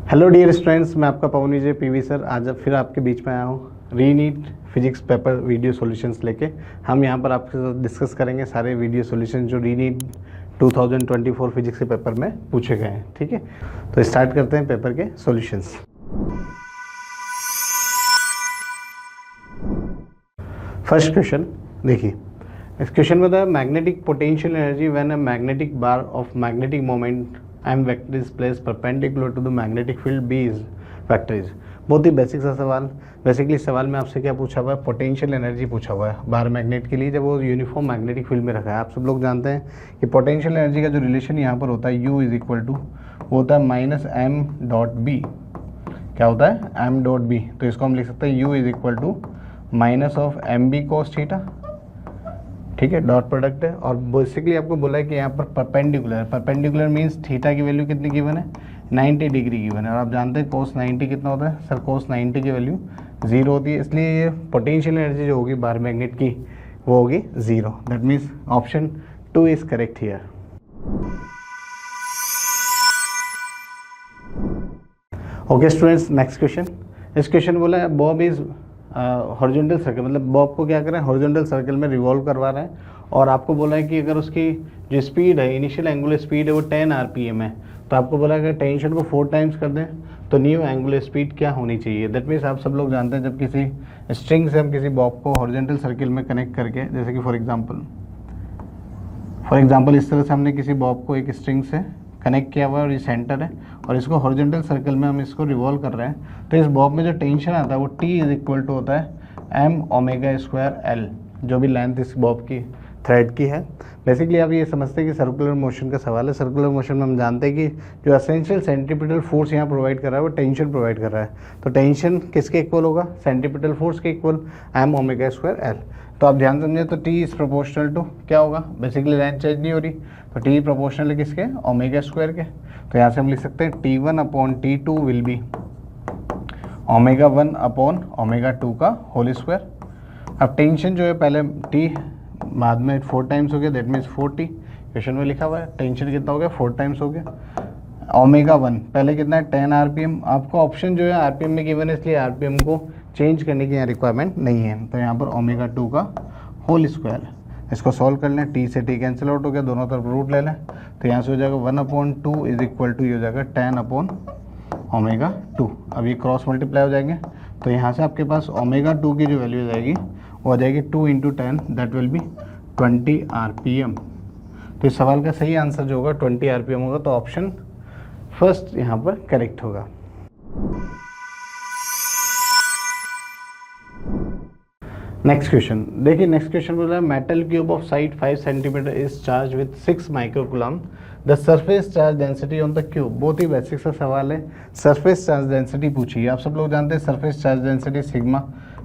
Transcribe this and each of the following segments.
Hello dear students, मैं आपका पवन विजय PV sir आज फिर आपके बीच में आया हूँ रीनीट फिजिक्स पेपर वीडियो सॉल्यूशंस लेके। हम यहाँ पर आपके साथ डिस्कस करेंगे सारे वीडियो सॉल्यूशन जो रीनीट 2024 फिजिक्स के पेपर में पूछे गए हैं। ठीक है, तो स्टार्ट करते हैं पेपर के सॉल्यूशंस। फर्स्ट क्वेश्चन देखिए, इस क्वेश्चन में बताया magnetic potential energy when a magnetic bar of magnetic moment m vector is placed perpendicular to the magnetic field B is vector is। बहुत ही बेसिक सा सवाल। बेसिकली सवाल में आपसे क्या पूछा हुआ है, पोटेंशियल एनर्जी पूछा हुआ है बार मैग्नेट के लिए जब वो यूनिफॉर्म मैग्नेटिक फील्ड में रखा है। आप सब लोग जानते हैं कि पोटेंशियल एनर्जी का जो रिलेशन यहाँ पर होता है U इज इक्वल टू वो होता है माइनस एम डॉट बी। क्या होता है, एम डॉट बी। तो इसको हम लिख सकते हैं U is equal to minus of M B cos theta. ठीक है, डॉट प्रोडक्ट है। और बेसिकली आपको बोला है कि यहाँ पर परपेंडिकुलर मींस थीटा की वैल्यू कितनी गिवन है, 90 डिग्री गिवन है। और आप जानते हैं कोस 90 कितना होता है सर, कोस 90 की वैल्यू 0 होती है। इसलिए ये पोटेंशियल एनर्जी जो होगी बार मैग्नेट की वो होगी 0। That means option 2 is correct here. Okay students, next question. इस क्वेश्चन बोला है बॉब इज हॉरिजॉन्टल सर्कल, मतलब बॉब को क्या करें, हॉरिजॉन्टल सर्कल में रिवॉल्व करवा रहे हैं। और आपको बोला है कि अगर उसकी जो स्पीड है, इनिशियल एंगुलर स्पीड है वो 10 आरपीएम है, तो आपको बोला है कि टेंशन को 4 टाइम्स कर दें तो न्यू एंगुलर स्पीड क्या होनी चाहिए। दैट मीन्स आप सब लोग जानते हैं जब किसी स्ट्रिंग से हम किसी बॉब को हॉरिजॉन्टल सर्कल में कनेक्ट करके, जैसे कि फॉर एग्जाम्पल इस तरह से हमने किसी बॉब को एक स्ट्रिंग से कनेक्ट किया हुआ है और ये सेंटर है और इसको हॉरिजॉन्टल सर्कल में हम इसको रिवॉल्व कर रहे हैं, तो इस बॉब में जो टेंशन आता है वो T इज इक्वल टू होता है m ओमेगा स्क्वायर L, जो भी लेंथ इस बॉब की थ्रेड की है। बेसिकली आप ये समझते हैं कि सर्कुलर मोशन का सवाल है। सर्कुलर मोशन में हम जानते हैं कि जो एसेंशियल सेंट्रीपिटल फोर्स यहाँ प्रोवाइड कर रहा है वो टेंशन प्रोवाइड कर रहा है। तो टेंशन किसके इक्वल होगा, सेंट्रीपिटल फोर्स के equal m omega square L। तो आप ध्यान समझे तो T इज प्रोपोर्शनल टू क्या होगा, बेसिकली लेंथ चेंज नहीं हो रही तो T प्रोपोर्शनल है किसके, ओमेगा स्क्वायर के। तो यहाँ से हम लिख सकते हैं T1 upon T2 will be omega 1 upon omega 2 का होल स्क्वायर। अब टेंशन जो है पहले T बाद में 4 टाइम्स हो गया, दैट मीन्स 40। क्वेश्चन में लिखा हुआ है टेंशन कितना हो गया, 4 टाइम्स हो गया। ओमेगा 1 पहले कितना है 10 आरपीएम। आपको ऑप्शन जो है आरपीएम में गिवन है, इसलिए आरपीएम को चेंज करने की यहाँ रिक्वायरमेंट नहीं है। तो यहाँ पर ओमेगा 2 का होल स्क्वायर, इसको सॉल्व कर लें, T से T कैंसिल आउट हो गया, दोनों तरफ रूट ले लें। तो यहाँ से हो जाएगा 1 अपॉन 2 इज इक्वल टू ये हो जाएगा 10 अपॉन ओमेगा 2। अब ये क्रॉस मल्टीप्लाई हो जाएंगे तो यहाँ से आपके पास ओमेगा 2 की जो वैल्यू हो जाएगी वो आ जाएगी 2 into 10 that will B 20 RPM. तो इस सवाल का सही आंसर जो होगा 20 आरपीएम होगा। तो ऑप्शन फर्स्ट यहाँ पर करेक्ट होगा। नेक्स्ट क्वेश्चन देखिए, नेक्स्ट क्वेश्चन बोल रहा है metal cube of side 5 centimetre is charge with 6 microcoulomb the surface charge density on the cube. बहुत ही बेसिक सा सवाल है, सरफेस चार्ज डेंसिटी पूछी है। आप सब लोग जानते हैं सरफेस चार्ज डेंसिटी सिग्मा,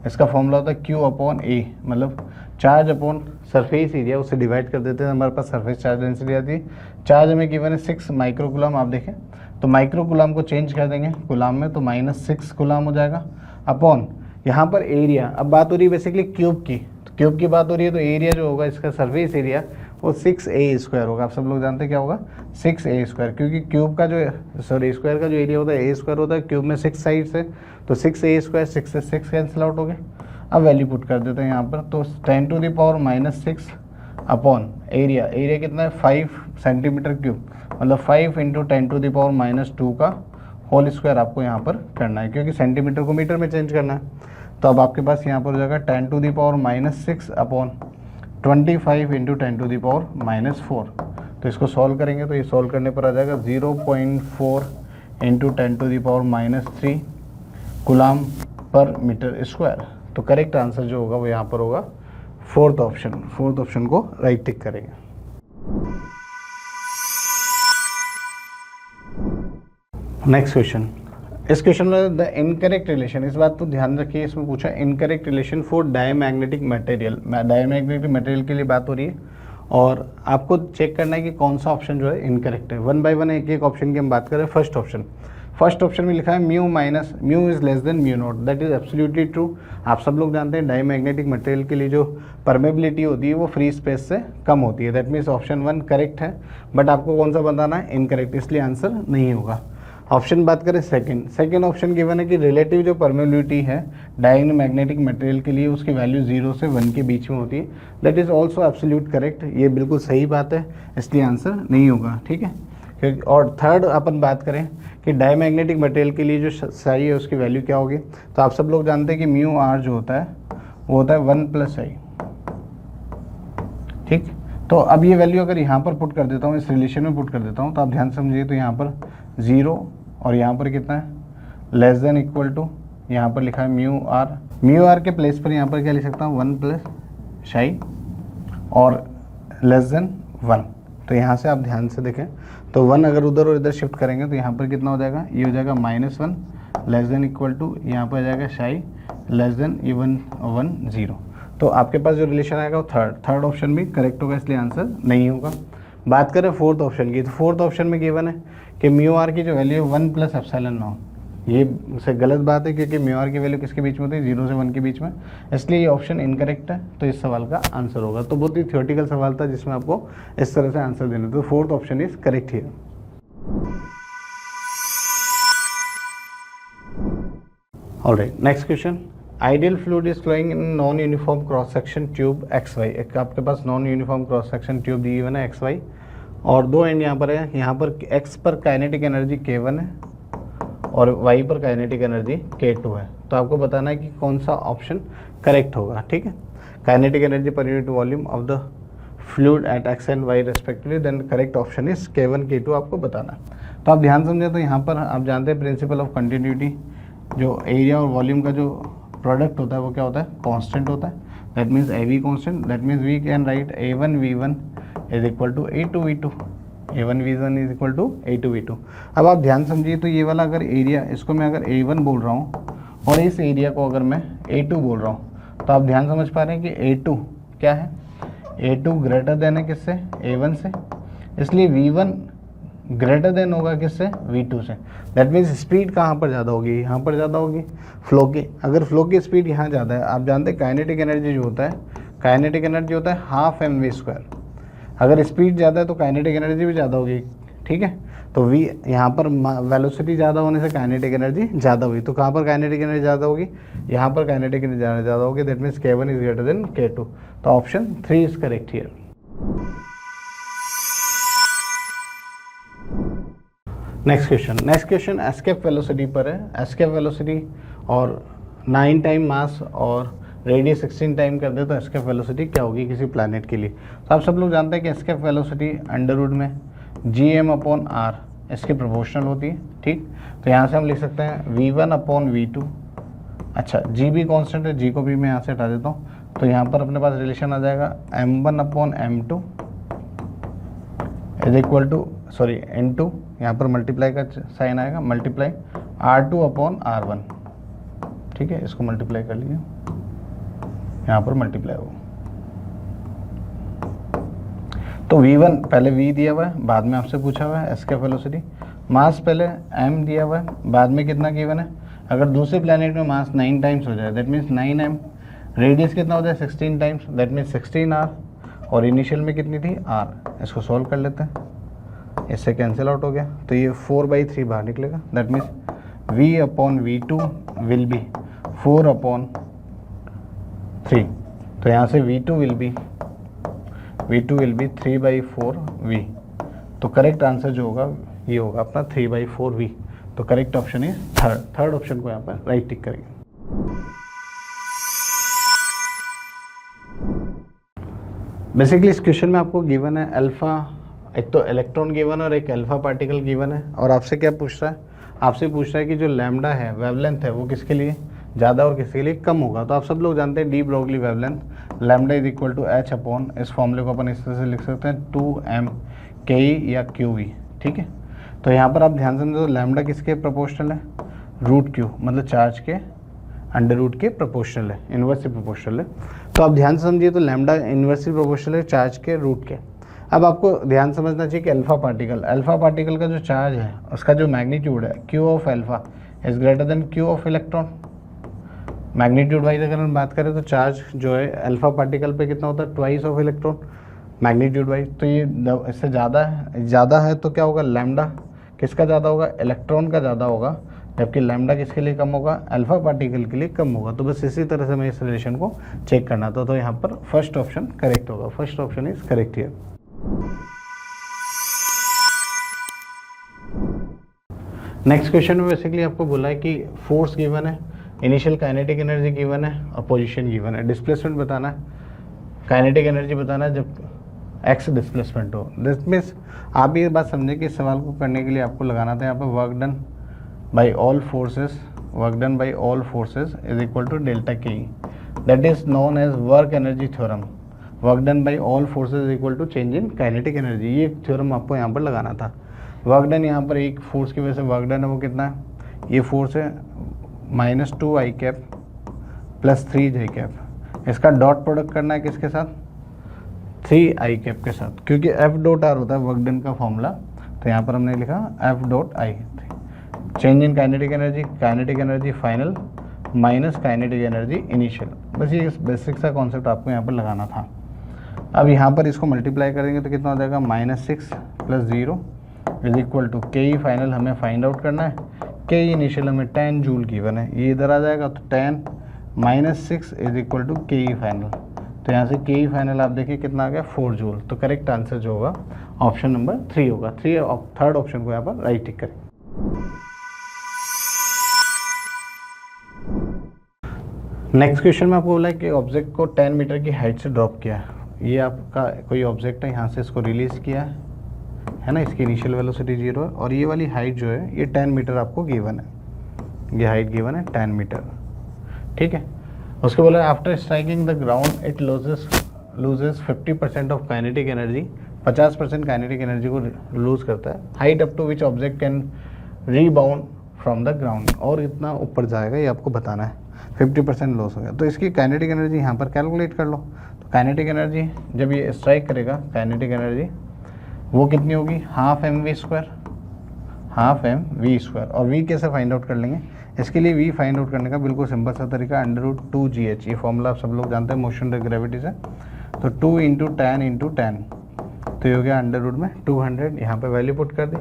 इसका फॉर्मूला होता है Q अपॉन ए, मतलब चार्ज अपॉन सरफेस एरिया, उसे डिवाइड कर देते हैं, हमारे पास सरफेस चार्ज डेंसिटी आती है। चार्ज हमें गिवन है 6 माइक्रोकूलम। आप देखें तो माइक्रोकूलम को चेंज कर देंगे कूलम में तो -6 कूलम हो जाएगा अपॉन यहाँ पर एरिया। अब बात हो रही है बेसिकली क्यूब की, तो क्यूब की बात हो रही है तो एरिया जो होगा इसका सरफेस एरिया वो 6a स्क्वायर होगा। आप सब लोग जानते हैं क्या होगा 6a स्क्वायर, क्योंकि क्यूब का जो स्क्वायर का जो एरिया होता है a स्क्वायर होता है, क्यूब में 6 साइड्स है तो 6a स्क्वायर, 6 से 6 कैंसिल आउट हो गए। अब वैल्यू पुट कर देते हैं यहाँ पर, तो 10 to the power -6 upon area, area कितना है 5 सेंटीमीटर क्यूब, मतलब 5 इंटू 10 टू द पावर -2 का होल स्क्वायर आपको यहाँ पर करना है, क्योंकि सेंटीमीटर को मीटर में चेंज करना है। तो अब आपके पास यहाँ पर हो जाएगा 10 to the power -6 upon 25 into 10 to the power -4। तो इसको सॉल्व करेंगे तो ये सॉल्व करने पर आ जाएगा 0.4 into 10 to the power -3 coulomb per metre square. तो करेक्ट आंसर जो होगा वो यहाँ पर होगा फोर्थ ऑप्शन को राइट टिक करेंगे। नेक्स्ट क्वेश्चन, इस क्वेश्चन में द इनकरेक्ट रिलेशन, इस बात को ध्यान रखिए, इसमें पूछा incorrect relation for diamagnetic material. Diamagnetic material के लिए बात हो रही है और आपको चेक करना है कि कौन सा ऑप्शन जो है इनकरेक्ट है। 1 बाय 1 एक ऑप्शन की हम बात करें। फर्स्ट ऑप्शन में लिखा है mu is less than mu naught, that is absolutely true. आप सब लोग जानते हैं डायमैग्नेटिक मटेरियल के लिए जो परमेबिलिटी होती है वो फ्री स्पेस से कम होती है। दैट मीन्स ऑप्शन 1 करेक्ट है, बट आपको कौन सा बताना है, इनकरेक्ट, इसलिए आंसर नहीं होगा। ऑप्शन बात करें सेकंड ऑप्शन गिवन है कि रिलेटिव जो परमेबिलिटी है डायमैग्नेटिक मटेरियल के लिए उसकी वैल्यू 0 से 1 के बीच में होती है। That is also absolute correct, ये बिल्कुल सही बात है, इसलिए आंसर नहीं होगा, ठीक है। और थर्ड अपन बात करें कि डायमैग्नेटिक मटेरियल के लिए जो साई है उसकी वैल्यू क्या होगी, तो आप सब लोग जानते हैं कि म्यू आर जो होता है वो होता है 1 + I, ठीक। तो अब ये वैल्यू अगर यहाँ पर पुट कर देता हूँ, इस रिलेशन में पुट कर देता हूँ, तो आप ध्यान समझिए, तो यहाँ पर 0 और यहाँ पर कितना है, लेस देन इक्वल टू, यहाँ पर लिखा है म्यू आर के प्लेस पर यहाँ पर क्या लिख सकता हूँ 1 + I और लेस देन 1। तो यहाँ से आप ध्यान से देखें, तो 1 अगर उधर और इधर शिफ्ट करेंगे तो यहाँ पर कितना हो जाएगा, ये हो जाएगा -1 लेस देन इक्वल टू, यहाँ पर आ जाएगा शाई लेस देन इवन 1 0। तो आपके पास जो रिलेशन आएगा वो थर्ड ऑप्शन भी करेक्ट होगा, इसलिए आंसर नहीं होगा। बात करें फोर्थ ऑप्शन की, तो फोर्थ ऑप्शन में गिवन है कि म्यू आर की जो वैल्यू है 1 + ε0। ये से गलत बात है क्योंकि म्यू आर की वैल्यू किसके बीच में होती है, 0 से 1 के बीच में, इसलिए ये ऑप्शन इनकरेक्ट है। तो इस सवाल का आंसर होगा, तो बहुत ही थियोरेटिकल सवाल था जिसमें आपको इस तरह से आंसर देने, तो fourth option is correct here. Alright, next question, ideal fluid is flowing in non uniform cross section tube XY। एक आपके पास non uniform cross section tube दी हुई है XY, और दो एंड यहाँ पर है, यहाँ पर X पर काइनेटिक एनर्जी K1 है और Y पर काइनेटिक एनर्जी K2 है। तो आपको बताना है कि कौन सा ऑप्शन करेक्ट होगा, ठीक है। Kinetic energy per unit volume of the fluid at X and Y respectively, then correct option is K1 K2 आपको बताना है। तो आप ध्यान समझे, तो यहाँ पर आप जानते हैं प्रिंसिपल ऑफ कंटिन्यूटी, जो एरिया और वॉल्यूम का जो प्रोडक्ट होता है वो क्या होता है, कांस्टेंट होता है। That means AV constant, that means we can write A1V1 is equal to A2V2, A1V1 is equal to A2V2। अब आप ध्यान समझिए, तो ये वाला अगर एरिया, इसको मैं अगर A1 बोल रहा हूँ और इस एरिया को अगर मैं A2 बोल रहा हूँ, तो आप ध्यान समझ पा रहे हैं कि A2 क्या है, A2 ग्रेटर देन है किससे, A1 से, इसलिए V1 ग्रेटर देन होगा किससे, V2 से। दैट मीन्स स्पीड कहाँ पर ज़्यादा होगी, यहाँ पर ज़्यादा होगी फ्लो की। अगर फ्लो की स्पीड यहाँ ज़्यादा है, आप जानते हैं काइनेटिक एनर्जी जो होता है, काइनेटिक एनर्जी होता है ½ mv²। अगर स्पीड ज़्यादा है तो काइनेटिक एनर्जी भी ज़्यादा होगी, ठीक है। तो V यहाँ पर वेलोसिटी ज़्यादा होने से काइनेटिक एनर्जी ज़्यादा हुई, तो कहाँ पर काइनेटिक एनर्जी ज़्यादा होगी, यहाँ पर काइनेटिक एनर्जी ज़्यादा होगी। That means K1 is greater than K2, तो option 3 is correct here. Next question escape velocity पर है। एस्केप वेलोसिटी और 9 टाइम मास और रेडियस 16 टाइम कर दे तो एस्केप वेलोसिटी क्या होगी किसी प्लैनेट के लिए। तो आप सब लोग जानते हैं कि एस्केप वेलोसिटी अंडर रूट में Gm/r इसके प्रोपोर्शनल होती है, ठीक। तो यहाँ से हम लिख सकते हैं V1/V2। अच्छा, G भी कॉन्स्टेंट है, G को भी मैं यहाँ से हटा देता हूँ, तो यहाँ पर अपने पास रिलेशन आ जाएगा M1/M2 is equal to N2, यहाँ पर मल्टीप्लाई का साइन आएगा, मल्टीप्लाई R2/R1, ठीक है। इसको मल्टीप्लाई कर लीजिए, यहाँ पर मल्टीप्लाई हो, तो V1 पहले V दिया हुआ है, बाद में आपसे पूछा हुआ है एस्केप वेलोसिटी। मास पहले M दिया हुआ है, बाद में कितना गिवन है। अगर दूसरे प्लैनेट में मास 9 टाइम्स हो जाए, दैट मीन्स 9m, रेडियस कितना हो जाए 16 टाइम्स, दैट मीन्स 16r, और इनिशियल में कितनी थी r। इसको सॉल्व कर लेते हैं, इससे कैंसिल आउट हो गया, तो ये 4/3 बाहर निकलेगा। That means V/V2 will be 4/3, तो यहाँ से V2 विल बी 3/4V। तो करेक्ट आंसर जो होगा ये होगा अपना 3/4V। तो correct option is third option को यहाँ पर राइट टिक करेंगे। बेसिकली इस क्वेश्चन में आपको गिवन है अल्फा, एक तो इलेक्ट्रॉन गिवन है और एक अल्फा पार्टिकल गिवन है, और आपसे क्या पूछ रहा है, आपसे पूछ रहा है कि जो लैम्डा है, वेवलेंथ है, वो किसके लिए ज़्यादा और किसके लिए कम होगा। तो आप सब लोग जानते हैं de Broglie wavelength lambda is equal to H/, इस फॉर्मूले को अपन इस तरह से लिख सकते हैं 2m/ke या QV, ठीक है। तो यहाँ पर आप ध्यान से तो लैम्डा किसके प्रोपोर्शनल है, √Q, मतलब चार्ज के अंडर रूट के प्रोपोर्शनल है, इन्वर्सली प्रोपोर्शनल है। तो आप ध्यान से समझिए, तो लैम्डा इन्वर्सली प्रोपोर्शनल है चार्ज के रूट के। अब आपको ध्यान समझना चाहिए कि अल्फा पार्टिकल का जो चार्ज है उसका जो मैग्नीट्यूड है Q of alpha is greater than Q of electron. Magnitude wise अगर हम बात करें तो चार्ज जो है अल्फा पार्टिकल पे कितना होता है, twice of electron magnitude wise. तो ये इससे ज़्यादा है तो क्या होगा, लैम्डा किसका ज़्यादा होगा, इलेक्ट्रॉन का ज़्यादा होगा, जबकि लैम्डा किसके लिए कम होगा, अल्फा पार्टिकल के लिए कम होगा। तो बस इसी तरह से हमें इस रिलेशन को चेक करना था। तो यहाँ पर फर्स्ट ऑप्शन करेक्ट होगा, first option is correct here. Next question में बेसिकली आपको बोला है कि फोर्स गिवन है, इनिशियल काइनेटिक एनर्जी गिवन है और पोजीशन गिवन है, डिस्प्लेसमेंट बताना है, काइनेटिक एनर्जी बताना है जब एक्स डिस्प्लेसमेंट हो। दिस मीन्स आप ये बात समझें कि इस सवाल को करने के लिए आपको लगाना था यहाँ पर work done by all forces, work done by all forces is equal to delta K, that is known as work energy theorem. Work done by all forces is equal to change in kinetic energy, ये theorem आपको यहाँ पर लगाना था। Work done यहाँ पर एक force की वजह से वर्क डन है वो कितना है, ये फोर्स है -2 i cap plus 3 j cap, इसका डॉट प्रोडक्ट करना है किसके साथ, 3 i कैप के साथ, क्योंकि F डॉट आर होता है वर्क डन का फॉर्मूला। तो यहाँ पर हमने लिखा F dot I, change in kinetic energy final minus kinetic energy initial. बस ये बेसिक सा कॉन्सेप्ट आपको यहाँ पर लगाना था। अब यहाँ पर इसको मल्टीप्लाई करेंगे तो कितना हो जाएगा, -6 + 0 इज इक्वल टू के ई फाइनल हमें फाइंड आउट करना है, के ई इनिशियल हमें 10 जूल गिवन है, ये इधर आ जाएगा तो 10 - 6 इज इक्वल टू के ई फाइनल। तो यहाँ से के ई फाइनल आप देखिए कितना आ गया, 4 जूल। तो करेक्ट आंसर जो होगा ऑप्शन नंबर 3 होगा। थर्ड ऑप्शन को यहाँ पर राइट टिक करें। नेक्स्ट क्वेश्चन में आपको बोला है कि ऑब्जेक्ट को 10 मीटर की हाइट से ड्रॉप किया है। ये आपका कोई ऑब्जेक्ट है, यहाँ से इसको रिलीज किया है ना, इसकी इनिशियल वेलोसिटी 0 है और ये वाली हाइट जो है ये 10 मीटर आपको गिवन है, ये हाइट गिवन है 10 मीटर, ठीक है। उसके बोला after striking the ground it loses 50% of kinetic energy, 50% kinetic energy को लूज करता है। Height up to which object can rebound from the ground, और इतना ऊपर जाएगा ये आपको बताना है, 50% लॉस हो गया। तो इसकी काइनेटिक एनर्जी यहाँ पर कैलकुलेट कर लो। तो काइनेटिक एनर्जी जब ये स्ट्राइक करेगा, काइनेटिक एनर्जी वो कितनी होगी, हाफ एम वी स्क्वायर, और v कैसे फाइंड आउट कर लेंगे, इसके लिए v फाइंड आउट करने का बिल्कुल सिंपल सा तरीका √2gh, ये फॉर्मूला आप सब लोग जानते हैं मोशन द ग्रेविटी से। तो 2 × 10 × 10, तो ये हो गया अंडर रूट में 200, यहाँ पे वैल्यू पुट कर दी।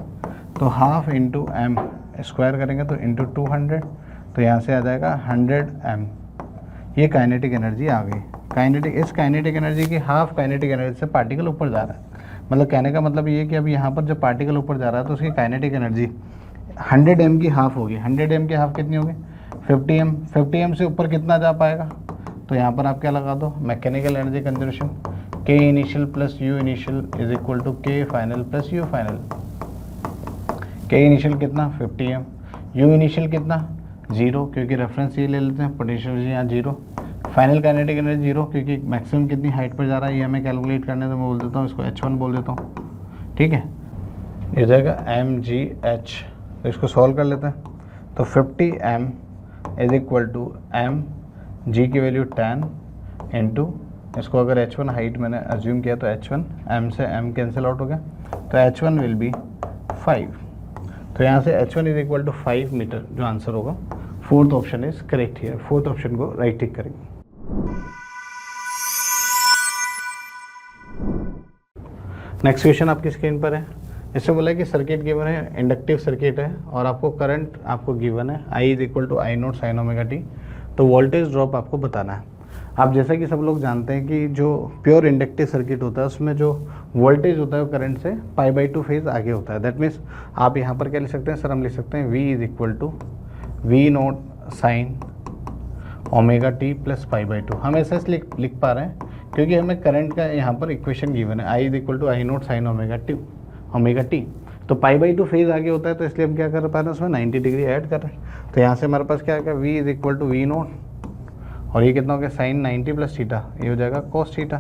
तो हाफ इंटू एम स्क्वायर करेंगे तो इंटू 200, तो यहाँ से आ जाएगा 100 m। ये काइनेटिक एनर्जी आ गई। इस काइनेटिक एनर्जी की हाफ काइनेटिक एनर्जी से पार्टिकल ऊपर जा रहा है, मतलब कहने का मतलब ये है कि अब यहाँ पर जब पार्टिकल ऊपर जा रहा है तो उसकी काइनेटिक एनर्जी 100 m की हाफ होगी। 100 m की हाफ कितनी होगी, 50 m। 50 m से ऊपर कितना जा पाएगा, तो यहाँ पर आप क्या लगा दो, mechanical energy conservation, K initial plus U initial is equal to K final plus U final. K initial कितना 50 m, यू इनिशियल कितना 0, क्योंकि रेफरेंस ये ले लेते हैं, पोटेंशियल यहाँ 0, फाइनल काइनेटिक एनर्जी 0, क्योंकि मैक्सिमम कितनी हाइट पर जा रहा है ये हमें कैलकुलेट करने से मैं बोल देता हूँ, इसको h1 बोल देता हूँ, ठीक है। ये जाएगा mgh, तो इसको सॉल्व कर लेते हैं। तो 50 m is equal to m, g की वैल्यू 10 इंटू, इसको अगर h1 हाइट मैंने अज्यूम किया तो h1, m से m कैंसिल आउट हो गया, तो h1 विल बी 5। तो यहाँ से h1 is equal to 5 metre जो आंसर होगा। Fourth option is correct here, fourth option को राइट टिक करेंगे। नेक्स्ट क्वेश्चन आपकी स्क्रीन पर है। इससे बोला है कि सर्किट गिवन है, इंडक्टिव सर्किट है और आपको करंट आपको गिवन है I is equal to I naught sine omega T. तो वोल्टेज ड्रॉप आपको बताना है। आप जैसा कि सब लोग जानते हैं कि जो प्योर इंडक्टिव सर्किट होता है उसमें जो वोल्टेज होता है वो करंट से π/2 फेज आगे होता है। दैट मीन्स आप यहाँ पर क्या लिख सकते हैं सर, हम लिख सकते हैं V is equal to V naught sine omega T plus π/2। हम ऐसे लिख पा रहे हैं क्योंकि हमें करंट का यहाँ पर इक्वेशन गिवन है, I is equal to I naught sine omega T. तो π/2 फेज आगे होता है, तो इसलिए हम क्या कर पा रहे हैं उसमें 90 डिग्री ऐड कर रहे हैं। तो यहाँ से हमारे पास क्या है, V is equal to V naught, और ये कितना हो गया साइन 90 प्लस थीटा, ये हो जाएगा cos theta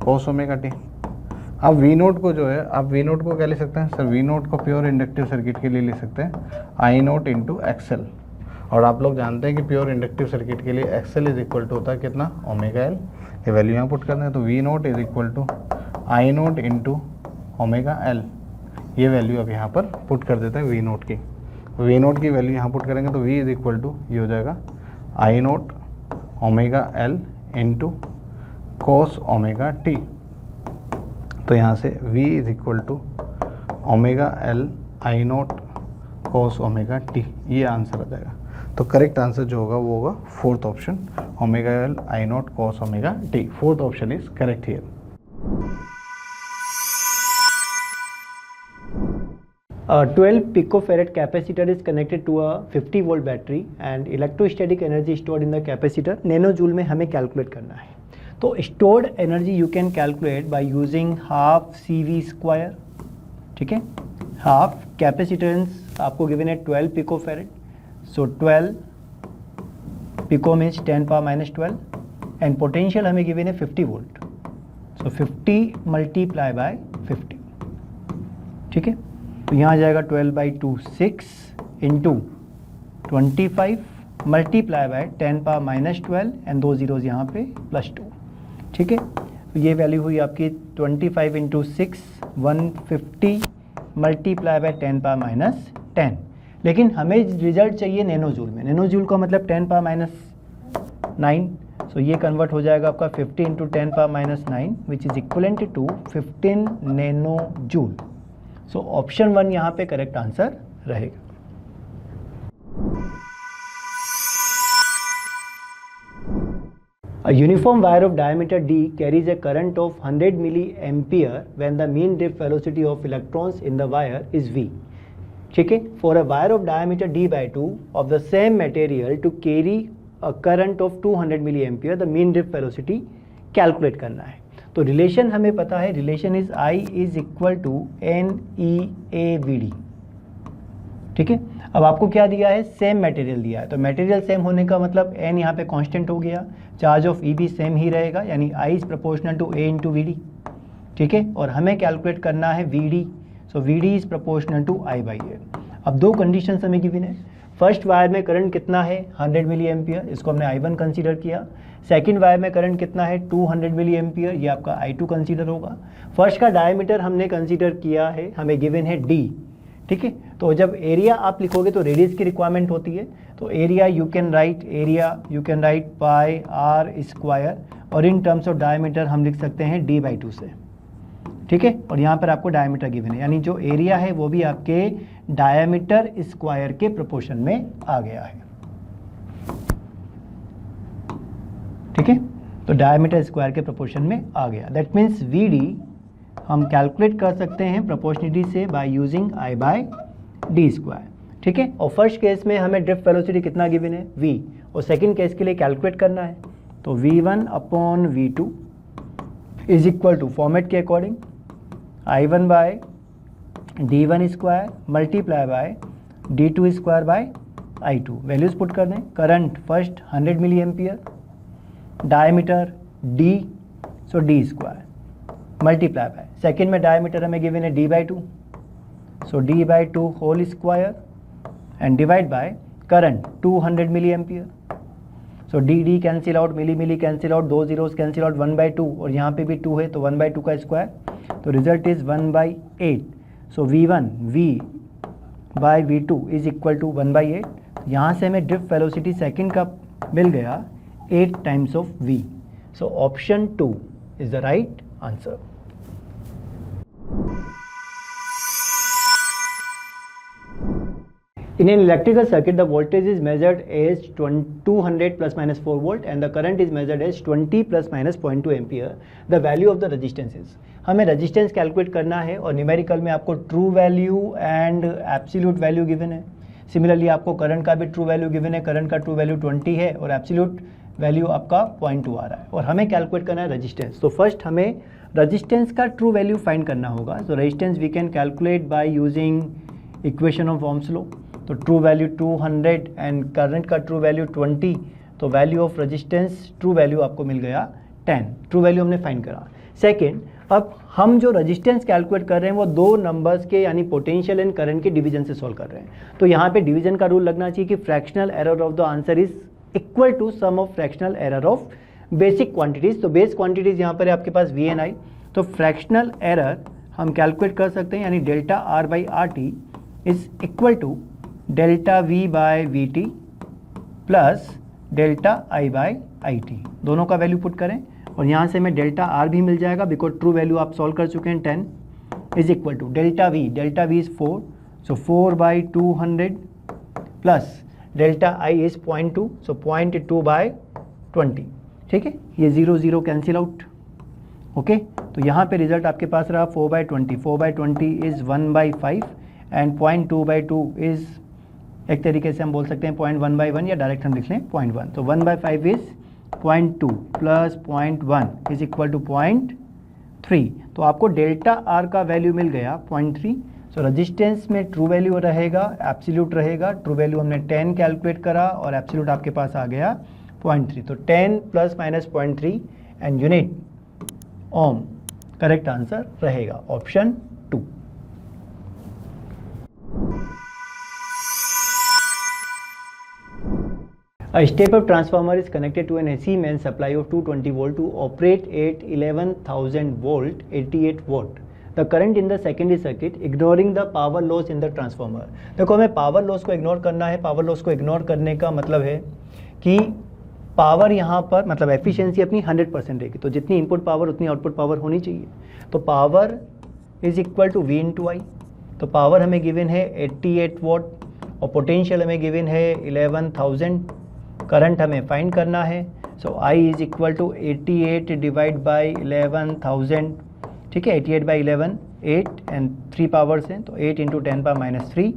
cos omega T. अब V नोट को जो है, आप V नोट को क्या लिख सकते हैं सर, V नोट को प्योर इंडक्टिव सर्किट के लिए लिख सकते हैं I नोट इंटू एक्सएल। और आप लोग जानते हैं कि प्योर इंडक्टिव सर्किट के लिए एक्सएल इज इक्वल टू होता है कितना, ओमेगा एल। ये वैल्यू यहाँ पुट करते हैं, तो V naught is equal to I naught into omega L. ये वैल्यू अब यहाँ पर पुट कर देते हैं V नोट की। V नोट की वैल्यू यहाँ पुट करेंगे तो V इज इक्वल टू ये हो जाएगा I naught omega L into cos omega T. तो यहाँ से V is equal to omega L I naught cos omega t, ये आंसर आ जाएगा। तो करेक्ट आंसर जो होगा वो होगा fourth option, omega L I naught cos omega t. Fourth option is correct here. A 12 picofarad capacitor is connected to a 50 volt battery and electrostatic energy stored in the capacitor nanojoule में हमें calculate करना है। तो stored energy you can calculate by using half CV square, ठीक है। Half capacitance आपको given है 12 picofarad, so 12 pico means 10 power minus 12 and potential हमें गिवन है 50 वोल्ट, सो 50 मल्टीप्लाई बाय 50, ठीक है। तो यहाँ आ जाएगा 12/2 6 into 25 multiply by 10 power minus 12 and 2 zeros यहाँ पे +2, ठीक है। तो ये वैल्यू हुई आपकी 25 into 6 150 multiply by 10 power minus 10। लेकिन हमें रिजल्ट चाहिए नैनोजूल में। नैनोजूल का मतलब 10 पावर माइनस 9, सो ये कन्वर्ट हो जाएगा आपका 50 into 10 power minus 9 which is equivalent to 15 nanojoule. So option 1 यहाँ पे करेक्ट आंसर रहेगा। A uniform wire of diameter d carries a current of 100 milliampere when the mean drift velocity of electrons in the wire is v, ठीक है। For a wire of diameter d/2 of the same material to carry a current of 200 milliampere, the mean drift velocity calculate करना है। तो relation हमें पता है, relation is I is equal to NEAVD, ठीक है। अब आपको क्या दिया है, सेम मटेरियल दिया है, तो मटेरियल सेम होने का मतलब n यहाँ पे कांस्टेंट हो गया, चार्ज ऑफ E भी सेम ही रहेगा, यानी I is proportional to A into VD, ठीक है। और हमें कैलकुलेट करना है VD, so VD is proportional to I/A। अब दो कंडीशन हमें गिवन है। फर्स्ट वायर में करंट कितना है 100 मिली एम्पियर, इसको हमने I1 कंसीडर किया। सेकंड वायर में करंट कितना है 200 मिली एम्पियर, ये आपका I2 कंसीडर होगा। फर्स्ट का डायमीटर हमने कंसीडर किया है, हमें गिवन है D, ठीक है। तो जब एरिया आप लिखोगे तो रेडियस की रिक्वायरमेंट होती है, तो area you can write pi R square, और इन टर्म्स ऑफ डायमीटर हम लिख सकते हैं D/2 से, ठीक है। और यहाँ पर आपको डायमीटर गिवन है, यानी जो एरिया है वो भी आपके डायमीटर स्क्वायर के प्रोपोर्शन में आ गया है, ठीक है। तो डायमीटर स्क्वायर के प्रोपोर्शन में आ गया। दैट मीन्स VD हम कैलकुलेट कर सकते हैं प्रोपोर्शनलिटी से बाय यूजिंग I/D स्क्वायर, ठीक है। और फर्स्ट केस में हमें ड्रिफ्ट वेलोसिटी कितना गिवन है V, और सेकंड केस के लिए कैलकुलेट करना है, तो V1/V2 is equal to format के according I1/D1 square multiply by D2 square by I2। Values put कर दें। Current first 100 milli ampere, diameter D, so D square multiply by, second में diameter हमें गिवन है D/2, so D/2 whole square and divide by current 200 milli ampere, so D cancel out, milli cancel out, 2 zeros cancel out, 1/2, और यहाँ पे भी 2 है तो 1/2 का स्क्वायर, तो result is 1/8। So V1 V/V2 is equal to 1/8। यहाँ से हमें ड्रिफ्ट वेलोसिटी सेकंड का मिल गया 8 times of V, so option 2 is the right answer. In an electrical circuit, the voltage is measured as 200 plus minus 4 volt and the current is measured as 20 plus minus 0.2 ampere. The value of the resistance is, हमें resistance calculate करना है, और numerical में आपको true value and absolute value given है। Similarly आपको current का भी ट्रू वैल्यू गिवन है, करंट का ट्रू वैल्यू 20 है और एब्सोल्यूट वैल्यू आपका 0.2 आ रहा है, और हमें कैलकुलेट करना है रेजिस्टेंस। तो फर्स्ट हमें रेजिस्टेंस का ट्रू वैल्यू फाइंड करना होगा। तो resistance we can calculate by using equation of Ohm's law. तो ट्रू वैल्यू 200 एंड करंट का ट्रू वैल्यू 20, तो value of resistance true value आपको मिल गया 10। ट्रू वैल्यू हमने फाइंड करा। सेकेंड, अब हम जो रेजिस्टेंस कैलकुलेट कर रहे हैं वो दो नंबर्स के, यानी पोटेंशियल एंड करंट के डिवीजन से सॉल्व कर रहे हैं। तो यहाँ पे डिवीजन का रूल लगना चाहिए कि fractional error of the answer is equal to sum of fractional error of basic quantities. तो बेस क्वांटिटीज यहाँ पर है आपके पास V and I, तो फ्रैक्शनल एरर हम कैलकुलेट कर सकते हैं, यानी delta R/RT is equal to delta V/VT plus delta I/IT, दोनों का वैल्यू पुट करें, और यहाँ से हमें डेल्टा R भी मिल जाएगा बिकॉज ट्रू वैल्यू आप सॉल्व कर चुके हैं 10, is equal to delta V is 4, so 4/200 plus delta I is 0.2, so 0.2/20, ठीक है, ये 0 0 कैंसिल आउट, ओके। तो यहाँ पे रिजल्ट आपके पास रहा 4/20, 4/20 इज़ 1/5 एंड 0.2/2 इज़ एक तरीके से हम बोल सकते हैं 0.1/1 या डायरेक्ट हम लिख लें 0.1, तो 1/5 is 0.2 plus 0.1 is equal to 0.3, तो आपको डेल्टा आर का वैल्यू मिल गया 0.3। सो रेजिस्टेंस में ट्रू वैल्यू रहेगा, एब्सोल्यूट रहेगा, ट्रू वैल्यू हमने 10 कैलकुलेट करा और एब्सोल्यूट आपके पास आ गया 0.3, तो 10 plus minus 0.3 and unit Om, correct answer रहेगा option 2। A step-up transformer is connected to an AC main supply of 220 volt to operate at 11,000 volt 88 watt. The current in the secondary circuit ignoring the power loss in the transformer. देखो हमें power loss को ignore करना है। Power loss को ignore करने का मतलब है कि पावर यहाँ पर मतलब एफिशिएंसी अपनी 100% रहेगी, तो जितनी इनपुट पावर उतनी आउटपुट पावर होनी चाहिए। तो power is equal to V into I. तो पावर हमें गिवन है 88 वॉट और पोटेंशियल हमें गिवन है 11,000। करंट हमें फाइंड करना है, so I is equal to 88 divide by 11,000, ठीक है, 88/11 8 एंड 3 पावर्स हैं, तो 8 इंटू 10⁻³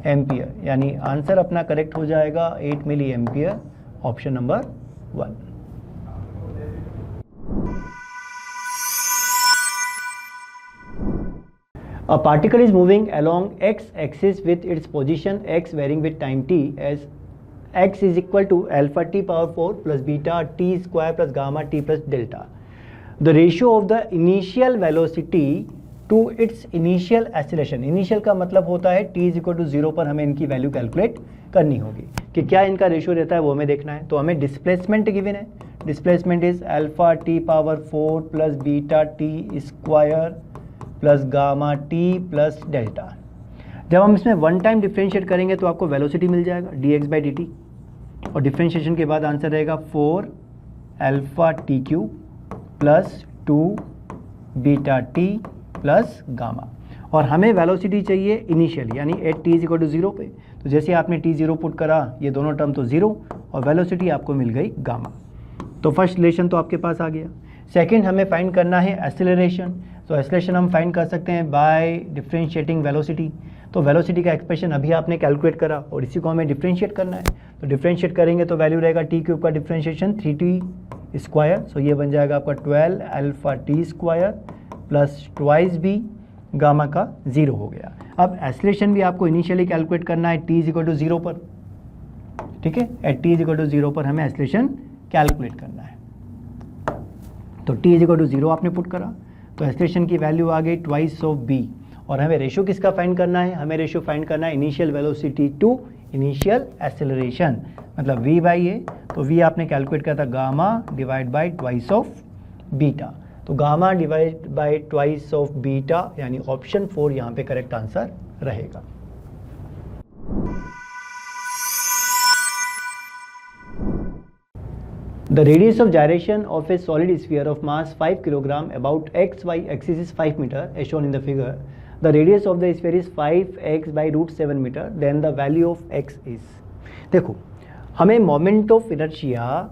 एम्पियर, यानी आंसर अपना करेक्ट हो जाएगा 8 milli ampere, option number 1। A particle is moving along x-axis with its position x varying with time t as x is equal to alpha t power 4 plus beta t square plus gamma t plus delta. The ratio of the initial velocity to its initial acceleration. Initial का मतलब होता है t is equal to 0 पर हमें इनकी value calculate करनी होगी कि क्या इनका रेशियो रहता है, वो हमें देखना है। तो हमें डिस्प्लेसमेंट गिवन है, displacement is alpha t power 4 plus beta t square plus gamma t plus delta. जब हम इसमें वन टाइम डिफ्रेंशिएट करेंगे तो आपको वेलोसिटी मिल जाएगा dx/dt और डिफ्रेंशिएशन के बाद आंसर रहेगा 4 alpha T cube plus 2 beta T plus gamma, और हमें वेलोसिटी चाहिए इनिशियल यानी एट t इक्वल टू 0 पे। तो जैसे आपने t 0 पुट करा, ये दोनों टर्म तो 0 और वेलोसिटी आपको मिल गई गामा। तो फर्स्ट रिलेशन तो आपके पास आ गया। सेकंड हमें फाइंड करना है एक्सेलरेशन। तो एक्सेलरेशन हम फाइंड कर सकते हैं बाय डिफरेंशिएटिंग वेलोसिटी। तो वेलोसिटी का एक्सप्रेशन अभी आपने कैलकुलेट करा और इसी को हमें डिफरेंशिएट करना है। तो डिफरेंशिएट करेंगे तो वैल्यू रहेगा टी क्यूब का डिफरेंशिएशन 3t स्क्वायर, सो ये बन जाएगा आपका 12 alpha T square plus twice B, gamma का 0 हो गया। अब एक्सेलरेशन भी आपको इनिशियली कैलकुलेट करना है t इक्वल टू 0 पर, ठीक है, एट t इक्वल टू 0 पर हमें एक्सेलरेशन कैलकुलेट करना है। तो t इक्वल टू 0 आपने पुट करा तो एक्सेलरेशन की वैल्यू आ गई ट्वाइस ऑफ b, और हमें रेशियो किसका फाइंड करना है, हमें रेशियो फाइंड करना है initial velocity to initial acceleration, मतलब v बाई ए। तो v आपने कैलकुलेट किया था gamma divide by twice of beta, तो gamma divide by twice of beta यानी ऑप्शन 4 यहाँ पे करेक्ट आंसर रहेगा। The radius of gyration of a solid sphere of mass 5 kg about xy axis is 5 meter as shown in the figure. The radius of the sphere is 5x by root 7 meter. Then the value of x is. देखो हमें moment of inertia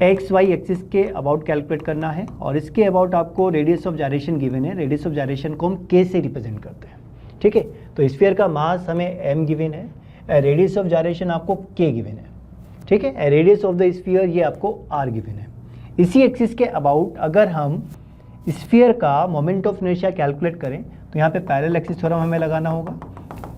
X Y axis के about calculate करना है और इसके about आपको radius of gyration given है। Radius of gyration को हम के से रिप्रेजेंट करते हैं, ठीक है। तो स्फीयर का मास हमें m गिवन है, रेडियस ऑफ जायरेशन आपको k गिवन है, ठीक है। रेडियस ऑफ द स्फीयर ये आपको r गिवन है। इसी एक्सिस के अबाउट अगर हम स्फीयर का मोमेंट ऑफ इनर्शिया कैलकुलेट करें तो यहाँ पे पैरेलल एक्सिस थ्योरम हमें लगाना होगा।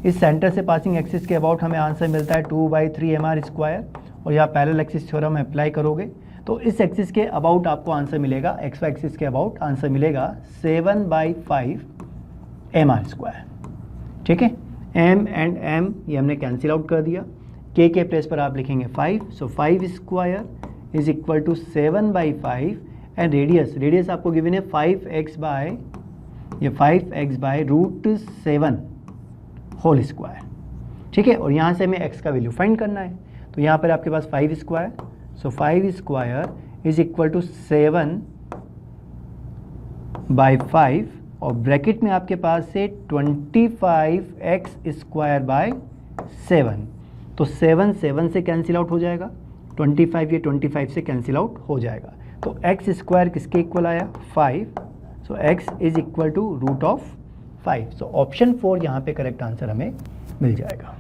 इस सेंटर से पासिंग एक्सिस के अबाउट हमें आंसर मिलता है 2/3 mr स्क्वायर, और यहाँ पैरेलल एक्सिस थ्योरम अप्लाई करोगे तो इस एक्सिस के अबाउट आपको आंसर मिलेगा, एक्स वाई एक्सिस के अबाउट आंसर मिलेगा 7/5 mr स्क्वायर, ठीक है। m एंड m ये हमने कैंसिल आउट कर दिया, k के प्लेस पर आप लिखेंगे 5, so 5 square is equal to 7/5 and radius आपको गिवन है 5x by root 7 whole square, ठीक है। और यहाँ से हमें x का वैल्यू फाइंड करना है, तो यहाँ पर आपके पास 5 square, so 5 square is equal to 7/5 और ब्रैकेट में आपके पास से 25x²/7, तो 7 7 से कैंसिल आउट हो जाएगा, 25 ये 25 से कैंसिल आउट हो जाएगा, तो x² किसके इक्वल आया 5, so x is equal to √5, so option 4 यहाँ पे करेक्ट आंसर हमें मिल जाएगा।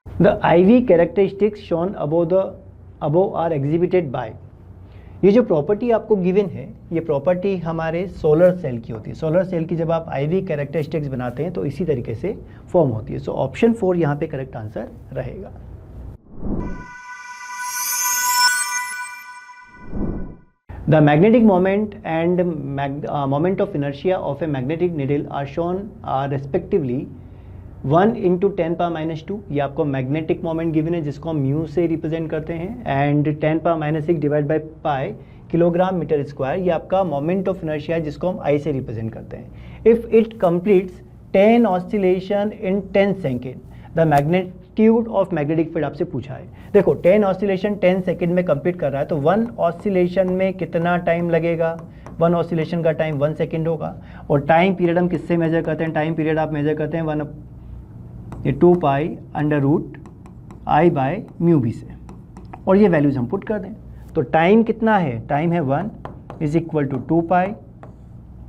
The IV characteristics shown above are exhibited by, ये जो प्रॉपर्टी आपको गिवन है, ये प्रॉपर्टी हमारे सोलर सेल की होती है। सोलर सेल की जब आप IV कैरेक्टरिस्टिक्स बनाते हैं तो इसी तरीके से फॉर्म होती है। सो ऑप्शन 4 यहाँ पे करेक्ट आंसर रहेगा। The magnetic moment and moment of inertia of a magnetic needle are shown respectively 1 × 10⁻², ये आपको मैग्नेटिक मोमेंट गिवन है जिसको हम म्यू से रिप्रेजेंट करते हैं, and 10⁻6 divide by pi kilogram metre square, ये आपका मोमेंट ऑफ इनर्शिया है जिसको हम आई से रिप्रेजेंट करते हैं। If it completes 10 oscillation in 10 second, the magnitude of magnetic field आपसे पूछा है। देखो 10 ऑस्सिलेशन 10 सेकेंड में कंप्लीट कर रहा है, तो 1 ऑस्सिलेशन में कितना टाइम लगेगा, 1 ऑस्सिलेशन का टाइम 1 सेकेंड होगा, और टाइम पीरियड हम किससे मेजर करते हैं, टाइम पीरियड आप मेजर करते हैं 2π√I/μb से, और ये वैल्यूज हम पुट कर दें, तो टाइम कितना है, टाइम है 1 is equal to 2π,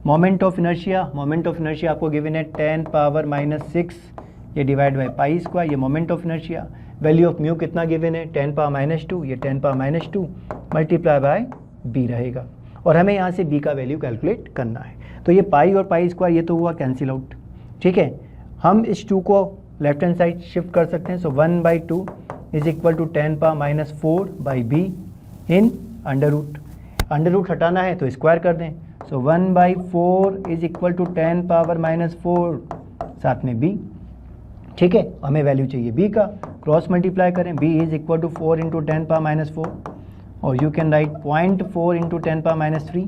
moment of inertia आपको गिवन है 10⁻⁻6, ये डिवाइड बाई पाई स्क्वायर, ये moment of inertia, value of mu कितना गिवन है 10⁻², ये 10⁻² मल्टीप्लाई बाय b रहेगा, और हमें यहाँ से b का वैल्यू कैलकुलेट करना है। तो ये पाई और पाई स्क्वायर ये तो हुआ कैंसिल आउट, ठीक है। हम इस 2 को लेफ्ट हैंड साइड शिफ्ट कर सकते हैं, so 1/2 is equal to 10⁻⁴/b in under root हटाना है तो स्क्वायर कर दें, सो 1/4 इज इक्वल टू 10⁻⁴ साथ में b, ठीक है। हमें वैल्यू चाहिए b का, क्रॉस मल्टीप्लाई करें, b इज इक्वल टू 4 × 10⁻⁴, और you can right 0.4 × 10⁻3,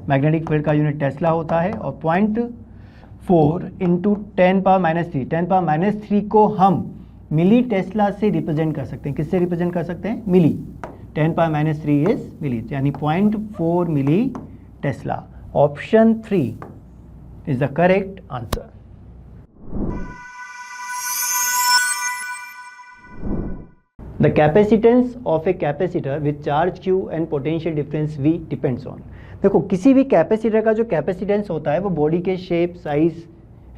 magnetic field का यूनिट टेस्ला होता है, और 0.4 × 10⁻3, 10⁻3 को हम मिली टेस्ला से रिप्रेजेंट कर सकते हैं, किससे रिप्रेजेंट कर सकते हैं, मिली, 10⁻3 इज मिली, यानी 0.4 milli tesla. Option 3 is the correct answer. The capacitance of a capacitor with charge Q and potential difference V depends on, देखो किसी भी कैपेसिटर का जो कैपेसिटेंस होता है वो बॉडी के शेप, साइज,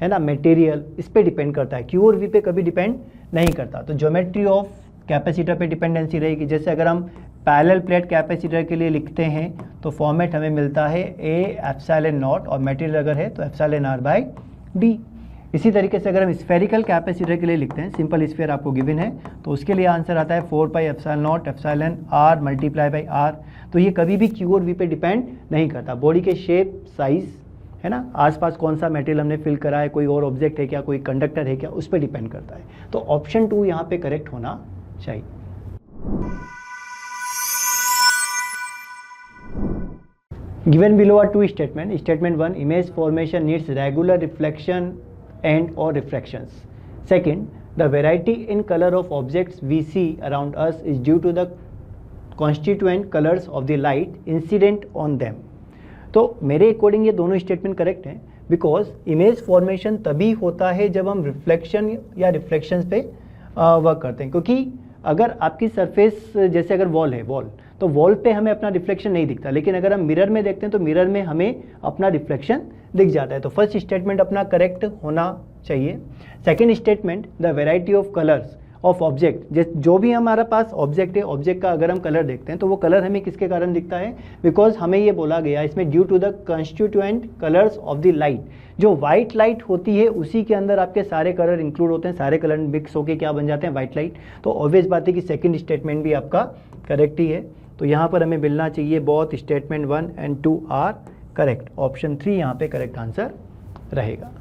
है ना, मटेरियल, इस पे डिपेंड करता है, क्यू और वी पे कभी डिपेंड नहीं करता। तो ज्योमेट्री ऑफ कैपेसिटर पे डिपेंडेंसी रहेगी। जैसे अगर हम पैरेलल प्लेट कैपेसिटर के लिए लिखते हैं तो फॉर्मेट हमें मिलता है A∈0, और मटेरियल अगर है तो εr/d। इसी तरीके से अगर हम स्फेरिकल कैपेसिटर के लिए लिखते हैं, सिंपल स्फीयर आपको गिवन है, तो उसके लिए आंसर आता है 4πε0 मल्टीप्लाई बाई r। तो ये कभी भी क्यू और वी पे डिपेंड नहीं करता, बॉडी के शेप, साइज, है ना, आसपास कौन सा मटेरियल हमने फिल करा है, कोई और ऑब्जेक्ट है क्या, कोई कंडक्टर है क्या, उस पर डिपेंड करता है। तो ऑप्शन 2 यहाँ पे करेक्ट होना चाहिए। Given below are 2 statement. Statement 1, image formation needs regular reflection and or refractions. Second, the variety in color of objects we see around us is due to the constituent colors of the light incident on them. तो मेरे according ये दोनों statement correct हैं, because image formation तभी होता है जब हम रिफ्लेक्शन या रिफ्लेक्शन पे वर्क करते हैं, क्योंकि अगर आपकी सरफेस जैसे अगर वॉल है, तो वॉल पे हमें अपना रिफ्लेक्शन नहीं दिखता, लेकिन अगर हम मिरर में देखते हैं तो मिरर में हमें अपना रिफ्लेक्शन दिख जाता है। तो फर्स्ट स्टेटमेंट अपना करेक्ट होना चाहिए। Second statement, the variety of colours of object, जो भी हमारा पास ऑब्जेक्ट है, ऑब्जेक्ट का अगर हम कलर देखते हैं तो वो कलर हमें किसके कारण दिखता है, बिकॉज हमें ये बोला गया इसमें due to the constituent colours of the light. जो वाइट लाइट होती है उसी के अंदर आपके सारे कलर इंक्लूड होते हैं, सारे कलर मिक्स होकर क्या बन जाते हैं, वाइट लाइट। तो ऑब्वियस बात है कि सेकेंड स्टेटमेंट भी आपका करेक्ट ही है। तो यहाँ पर हमें मिलना चाहिए both statement 1 and 2 are correct. Option 3 यहाँ पे करेक्ट आंसर रहेगा।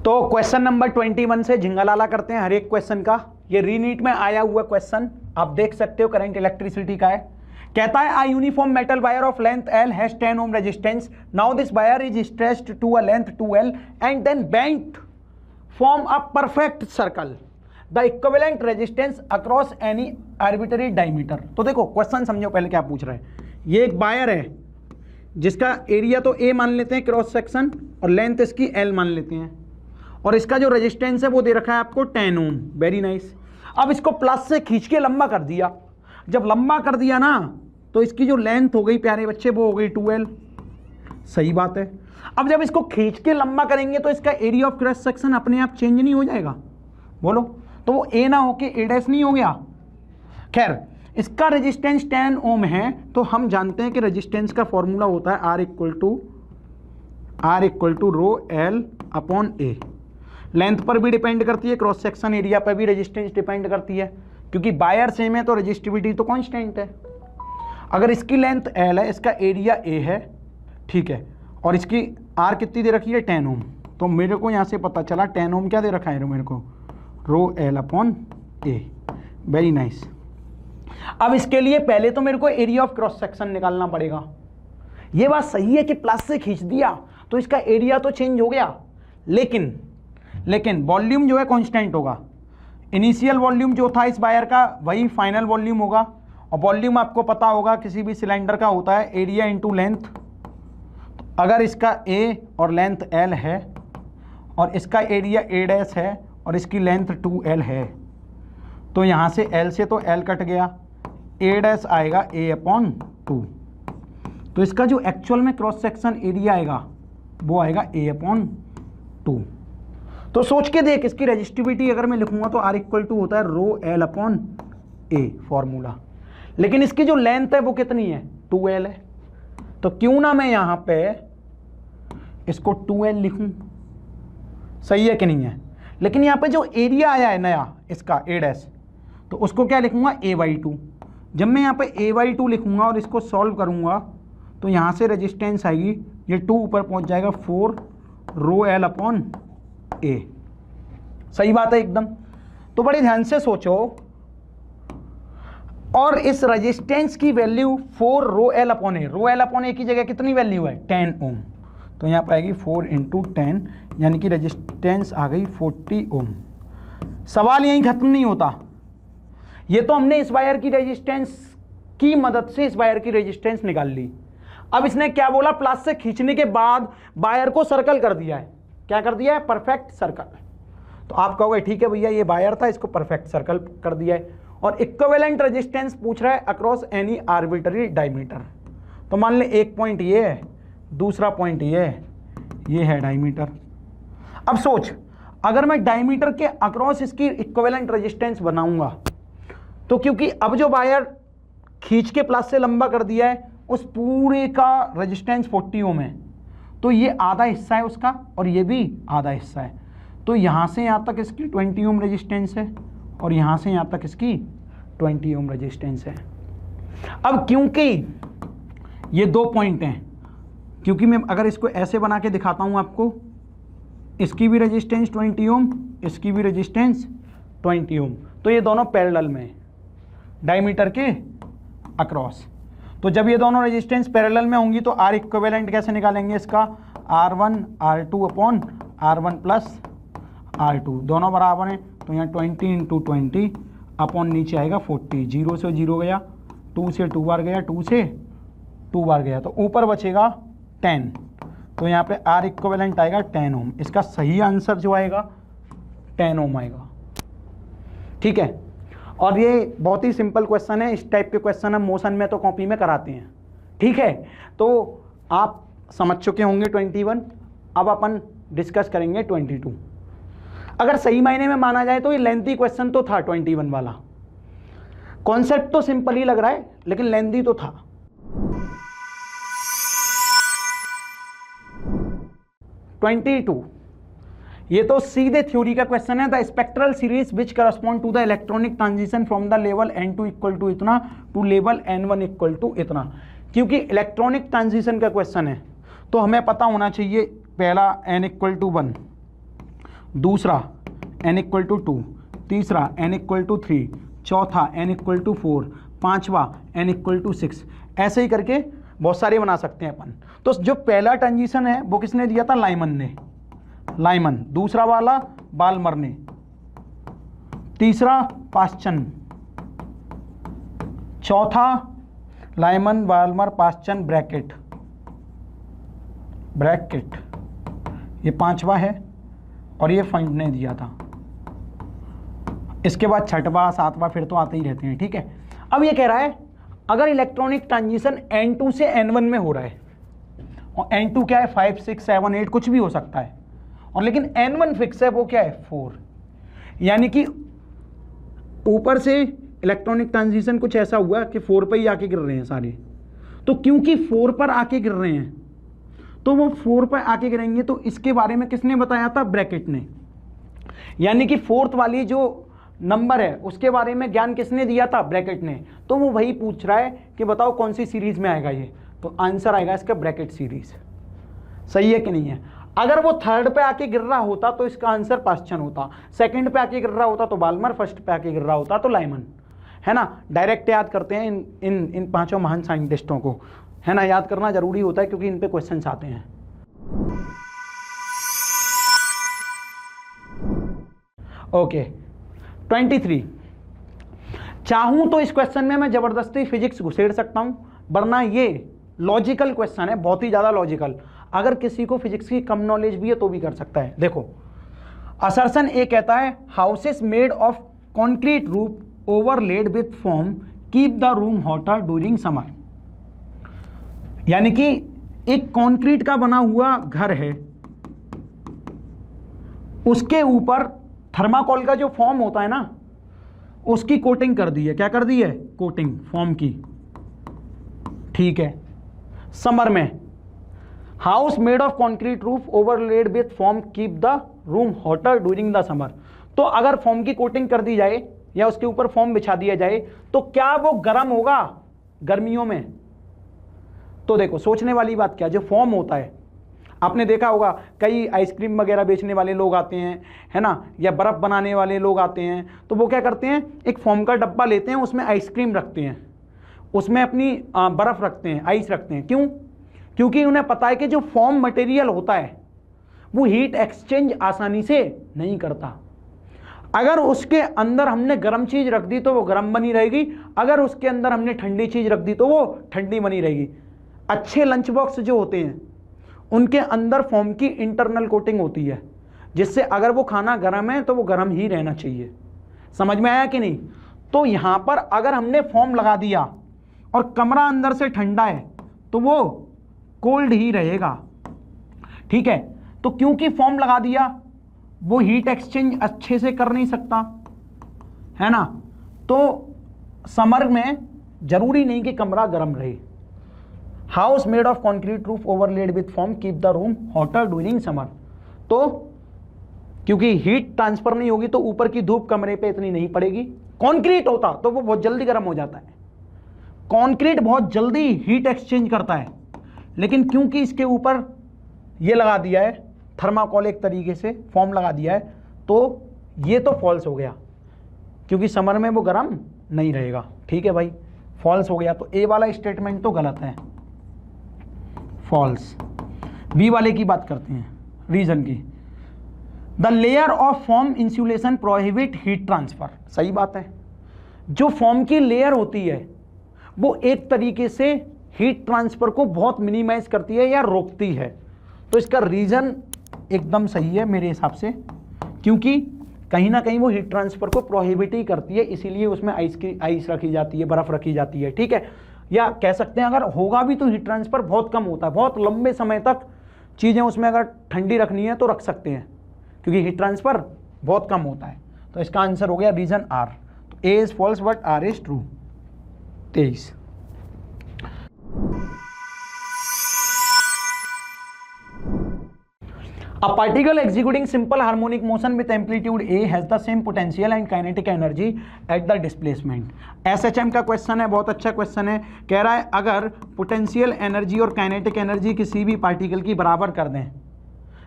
तो क्वेश्चन नंबर 21 से झिंगालाला करते हैं हर एक क्वेश्चन का। ये रीनीट में आया हुआ क्वेश्चन आप देख सकते हो, करंट इलेक्ट्रिसिटी का है। कहता है a uniform metal wire of length L has 10 ohm resistance. Now this wire is stretched to a length 2L and then bent form a perfect circle. The equivalent resistance across any arbitrary diameter. तो देखो question समझो पहले क्या पूछ रहा है। ये एक वायर है जिसका एरिया तो ए मान लेते हैं क्रॉस सेक्शन और लेंथ इसकी एल मान लेते हैं, और इसका जो रेजिस्टेंस है वो दे रखा है आपको 10 ओम। Very nice. अब इसको प्लस से खींच के लंबा कर दिया। जब लंबा कर दिया ना तो इसकी जो लेंथ हो गई प्यारे बच्चे वो हो गई 2L। सही बात है। अब जब इसको खींच के लंबा करेंगे तो इसका एरिया ऑफ क्रॉस सेक्शन अपने आप चेंज नहीं हो जाएगा? बोलो, तो वो ए ना होके ए डैश नहीं हो गया? खैर, इसका रेजिस्टेंस 10 ओम है तो हम जानते हैं कि रेजिस्टेंस का फॉर्मूला होता है R equal to rho L upon A. Length पर भी डिपेंड करती है, क्रॉस सेक्शन एरिया पर भी रेजिस्टेंस डिपेंड करती है, क्योंकि वायर सेम है तो रेजिस्टिविटी तो कांस्टेंट है। अगर इसकी लेंथ एल है, इसका एरिया ए है, ठीक है, और इसकी आर कितनी दे रखी है 10 ओम, तो मेरे को यहाँ से पता चला 10 ओम क्या दे रखा है मेरे को, rho L upon A. Very nice. अब इसके लिए पहले तो मेरे को एरिया ऑफ क्रॉस सेक्शन निकालना पड़ेगा। ये बात सही है कि प्लस से खींच दिया तो इसका एरिया तो चेंज हो गया, लेकिन वॉल्यूम जो है कांस्टेंट होगा। इनिशियल वॉल्यूम जो था इस वायर का वही फाइनल वॉल्यूम होगा, और वॉल्यूम आपको पता होगा किसी भी सिलेंडर का होता है एरिया इंटू लेंथ। अगर इसका ए और लेंथ एल है और इसका एरिया ए डैश है और इसकी लेंथ 2L है, तो यहाँ से L से तो L कट गया, ए डैश आएगा A अपॉन 2। तो इसका जो एक्चुअल में क्रॉस सेक्शन एरिया आएगा वो आएगा A अपॉन 2। तो सोच के देख, इसकी रेजिस्टिविटी अगर मैं लिखूंगा तो R इक्वल टू होता है रो एल अपॉन ए फॉर्मूला, लेकिन इसकी जो लेंथ है वो कितनी है 2L है, तो क्यों ना मैं यहाँ पे इसको 2L लिखूं। सही है कि नहीं है? लेकिन यहाँ पे जो एरिया आया है नया इसका ए डैश, तो उसको क्या लिखूंगा A/2। जब मैं यहाँ पे A/2 लिखूंगा और इसको सॉल्व करूंगा तो यहाँ से रेजिस्टेंस आएगी, ये 2 ऊपर पहुँच जाएगा 4 रो एल अपॉन ए। सही बात है एकदम। तो बड़े ध्यान से सोचो, और इस रेजिस्टेंस की वैल्यू 4 रो एल अपॉन ए, रो एल अपॉन ए की जगह कितनी वैल्यू है 10 ओम, तो यहाँ पर आएगी 4 × 10, यानी कि रेजिस्टेंस आ गई 40 ओम। सवाल यहीं खत्म नहीं होता। ये तो हमने इस वायर की रेजिस्टेंस की मदद से इस वायर की रेजिस्टेंस निकाल ली। अब इसने क्या बोला, प्लस से खींचने के बाद वायर को सर्कल कर दिया है। क्या कर दिया है? Perfect circle. तो आप कहोगे ठीक है भैया ये वायर था, इसको परफेक्ट सर्कल कर दिया है, और इक्विवेलेंट रेजिस्टेंस पूछ रहा है अक्रॉस एनी आर्बिट्ररी डायमीटर। तो मान ले एक पॉइंट ये है, दूसरा पॉइंट ये है डायमीटर। अब सोच, अगर मैं डायमीटर के अक्रॉस इसकी इक्विवेलेंट रेजिस्टेंस बनाऊंगा, तो क्योंकि अब जो वायर खींच के प्लस से लंबा कर दिया है उस पूरे का रेजिस्टेंस 40 ओम है, तो ये आधा हिस्सा है उसका और ये भी आधा हिस्सा है, तो यहाँ से यहाँ तक इसकी 20 ओम रेजिस्टेंस है और यहाँ से यहाँ तक इसकी 20 ओम रेजिस्टेंस है। अब क्योंकि ये 2 पॉइंट हैं, क्योंकि मैं अगर इसको ऐसे बना के दिखाता हूँ आपको, इसकी भी रेजिस्टेंस 20 ओम, इसकी भी रेजिस्टेंस 20 ओम, तो ये दोनों पैरेलल में डायमीटर के अक्रॉस। तो जब ये दोनों रेजिस्टेंस पैरेलल में होंगी तो आर इक्विवेलेंट कैसे निकालेंगे इसका, R1 R2 upon R1 plus R2, दोनों बराबर हैं, तो यहाँ 20 × 20 अपॉन नीचे आएगा 40, 0 से 0 गया, 2 से 2 बार गया, 2 से 2 बार गया, तो ऊपर बचेगा 10, तो यहाँ पे R इक्विवेलेंट आएगा 10 ओम। इसका सही आंसर जो आएगा 10 ओम आएगा। ठीक है, और ये बहुत ही सिंपल क्वेश्चन है। इस टाइप के क्वेश्चन हम मोशन में तो कॉपी में कराते हैं। ठीक है, तो आप समझ चुके होंगे 21। अब अपन डिस्कस करेंगे 22। अगर सही मायने में माना जाए तो ये लेंथी क्वेश्चन तो था 21 वाला। कॉन्सेप्ट तो सिंपल ही लग रहा है लेकिन लेंथी तो था। 22, ये तो सीधे थ्योरी का क्वेश्चन है। The spectral series which correspond to the electronic transition from the level n2 equal to इतना to level n1 equal to इतना। क्योंकि इलेक्ट्रॉनिक ट्रांजिशन का क्वेश्चन है तो हमें पता होना चाहिए, पहला n इक्वल टू 1, दूसरा n इक्वल टू 2, तीसरा n इक्वल टू 3, चौथा n इक्वल टू 4, पाँचवा n इक्वल टू 6, ऐसे ही करके बहुत सारे बना सकते हैं अपन। तो जो पहला ट्रांजिशन है वो किसने दिया था, लाइमन ने, दूसरा वाला बाल्मर ने, तीसरा पाश्चन, चौथा लाइमन वाल्मर पाश्चन ब्रैकेट, ये पांचवा है और ये फंड ने दिया था। इसके बाद छठवा सातवां फिर तो आते ही रहते हैं, ठीक है। अब ये कह रहा है अगर इलेक्ट्रॉनिक ट्रांजिशन N2 से N1 में हो रहा है, और N2 क्या है 5 6 7 8 कुछ भी हो सकता है, और लेकिन N1 फिक्स है, वो क्या है 4, यानी कि ऊपर से इलेक्ट्रॉनिक ट्रांजिशन कुछ ऐसा हुआ कि 4 पर ही आके गिर रहे हैं सारे। तो क्योंकि 4 पर आके गिर रहे हैं तो वो 4 पर आके गिरेंगे, तो इसके बारे में किसने बताया था, ब्रैकेट ने, यानी कि फोर्थ वाली जो नंबर है उसके बारे में ज्ञान किसने दिया था, ब्रैकेट ने। तो वो वही पूछ रहा है कि बताओ कौन सी सीरीज में आएगा ये, तो आंसर आएगा इसका ब्रैकेट सीरीज। सही है कि नहीं है। अगर वो थर्ड पे आके गिर रहा होता तो इसका आंसर पाश्चन होता, सेकंड पे आके गिर रहा होता तो बाल्मर, फर्स्ट पे आके गिर रहा होता तो लाइमन, है ना। डायरेक्ट याद करते हैं इन पांचों महान साइंटिस्टों को, है ना, याद करना जरूरी होता है क्योंकि इन पे क्वेश्चंस आते हैं। ओके 23, चाहूं तो इस क्वेश्चन में मैं जबरदस्ती फिजिक्स घुसेड़ सकता हूं, वरना ये लॉजिकल क्वेश्चन है, बहुत ही ज्यादा लॉजिकल। अगर किसी को फिजिक्स की कम नॉलेज भी है तो भी कर सकता है। देखो असर्शन ए कहता है houses made of concrete roof overlaid with foam keep the room hotter during summer, यानी कि एक कंक्रीट का बना हुआ घर है, उसके ऊपर थर्माकोल का जो फॉर्म होता है ना उसकी कोटिंग कर दी है। क्या कर दी है, कोटिंग फॉर्म की, ठीक है। समर में house made of concrete roof overlaid with foam keep the room hotter during the summer, तो अगर फॉर्म की कोटिंग कर दी जाए या उसके ऊपर फॉर्म बिछा दिया जाए तो क्या वो गर्म होगा गर्मियों में। तो देखो सोचने वाली बात क्या, जो फॉर्म होता है आपने देखा होगा कई आइसक्रीम वगैरह बेचने वाले लोग आते हैं, है ना, या बर्फ़ बनाने वाले लोग आते हैं, तो वो क्या करते हैं एक फोम का डब्बा लेते हैं, उसमें आइसक्रीम रखते हैं, उसमें अपनी बर्फ़ रखते हैं, आइस रखते हैं। क्यों, क्योंकि उन्हें पता है कि जो फॉर्म मटेरियल होता है वो हीट एक्सचेंज आसानी से नहीं करता। अगर उसके अंदर हमने गर्म चीज़ रख दी तो वो गर्म बनी रहेगी, अगर उसके अंदर हमने ठंडी चीज़ रख दी तो वो ठंडी बनी रहेगी। अच्छे लंच बॉक्स जो होते हैं उनके अंदर फॉर्म की इंटरनल कोटिंग होती है, जिससे अगर वो खाना गर्म है तो वो गर्म ही रहना चाहिए। समझ में आया कि नहीं। तो यहाँ पर अगर हमने फॉर्म लगा दिया और कमरा अंदर से ठंडा है तो वो कोल्ड ही रहेगा, ठीक है। तो क्योंकि फॉर्म लगा दिया वो हीट एक्सचेंज अच्छे से कर नहीं सकता, है ना, तो समर में जरूरी नहीं कि कमरा गर्म रहे। House made of concrete roof overlaid with foam keep the room hotter during summer, तो क्योंकि हीट ट्रांसफर नहीं होगी तो ऊपर की धूप कमरे पे इतनी नहीं पड़ेगी। कंक्रीट होता तो वो बहुत जल्दी गर्म हो जाता है, कंक्रीट बहुत जल्दी हीट एक्सचेंज करता है, लेकिन क्योंकि इसके ऊपर ये लगा दिया है थर्माकोल, एक तरीके से फॉर्म लगा दिया है, तो ये तो फॉल्स हो गया, क्योंकि समर में वो गर्म नहीं रहेगा। ठीक है भाई, फॉल्स हो गया, तो ए वाला स्टेटमेंट तो गलत है, फॉल्स। बी वाले की बात करते हैं, रीजन की। The layer of form insulation prohibit heat transfer, सही बात है। जो फॉर्म की लेयर होती है वो एक तरीके से हीट ट्रांसफर को बहुत मिनिमाइज करती है या रोकती है, तो इसका रीजन एकदम सही है मेरे हिसाब से, क्योंकि कहीं ना कहीं वो हीट ट्रांसफर को प्रोहिबिट ही करती है, इसीलिए उसमें आइस रखी जाती है, बर्फ रखी जाती है। ठीक है, या कह सकते हैं अगर होगा भी तो हीट ट्रांसफर बहुत कम होता है, बहुत लंबे समय तक चीज़ें उसमें अगर ठंडी रखनी है तो रख सकते हैं, क्योंकि हीट ट्रांसफर बहुत कम होता है। तो इसका आंसर हो गया रीजन आर। तो A is false but R is true. 23 A particle executing simple harmonic motion with amplitude A has the same potential and kinetic energy at the displacement. SHM का question है, बहुत अच्छा question है। कह रहा है अगर पोटेंशियल एनर्जी और काइनेटिक एनर्जी किसी भी पार्टिकल की बराबर कर दें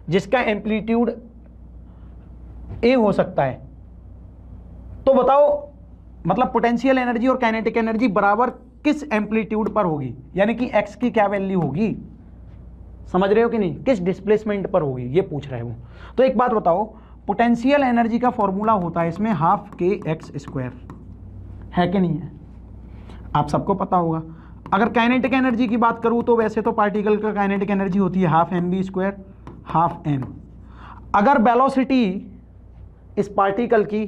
जिसका एम्पलीट्यूड A हो सकता है, तो बताओ मतलब पोटेंशियल एनर्जी और काइनेटिक एनर्जी बराबर किस एम्पलीट्यूड पर होगी, यानी कि x की क्या वैल्यू होगी, समझ रहे हो कि नहीं, किस डिस्प्लेसमेंट पर होगी, ये पूछ रहे हो। तो एक बात बताओ, पोटेंशियल एनर्जी का फॉर्मूला होता है इसमें हाफ के एक्स स्क्वायर, है कि नहीं है, आप सबको पता होगा। अगर काइनेटिक एनर्जी की बात करूं तो वैसे तो पार्टिकल का काइनेटिक एनर्जी होती है half M B square half M. अगर वेलोसिटी इस पार्टिकल की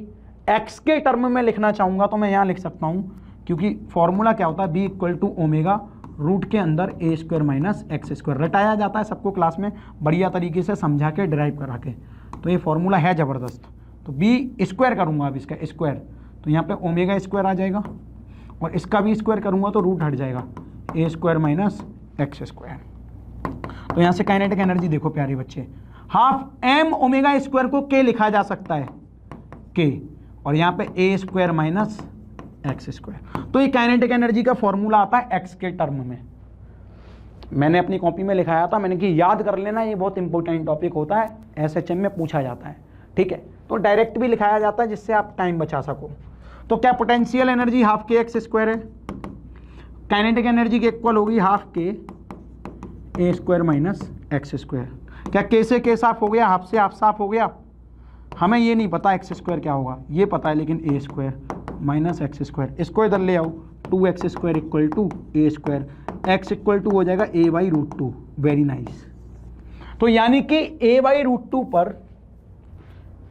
एक्स के टर्म में लिखना चाहूंगा तो मैं यहां लिख सकता हूं, क्योंकि फॉर्मूला क्या होता है B equal to omega root के अंदर A square minus X square, रटाया जाता है सबको क्लास में बढ़िया तरीके से समझा के ड्राइव करा के, तो ये फॉर्मूला है ज़बरदस्त। तो बी स्क्वायर करूंगा अब इसका स्क्वायर, तो यहाँ पे ओमेगा स्क्वायर आ जाएगा और इसका भी स्क्वायर करूंगा तो रूट हट जाएगा ए स्क्वायर माइनस एक्स स्क्वायर। तो यहाँ से काइनेटिक एनर्जी देखो प्यारे बच्चे, हाफ एम ओमेगा स्क्वायर को के लिखा जा सकता है के, और यहाँ पे ए स्क्वायर माइनस एक्स स्क्वायर। तो ये काइनेटिक एनर्जी का फॉर्मूला आता है एक्स के टर्म में। मैंने अपनी कॉपी में लिखाया था, मैंने कि याद कर लेना, ये बहुत इंपॉर्टेंट टॉपिक होता है, एसएचएम में पूछा जाता है, ठीक है। तो डायरेक्ट भी लिखाया जाता है जिससे आप टाइम बचा सको। तो क्या पोटेंशियल एनर्जी हाफ के एक्स स्क्वायर है, काइनेटिक एनर्जी के इक्वल होगी हाफ के ए स्क्वायर माइनस एक्स स्क्वायर। क्या के से के साफ हो गया, हाफ से हाफ साफ हो गया। हमें ये नहीं पता एक्स स्क्वायर क्या होगा, ये पता है लेकिन A square minus X square, इसको इधर ले आओ, 2x square equal to A square, X equal to हो जाएगा A by root two. Very nice. तो यानी कि ए बाई रूट टू पर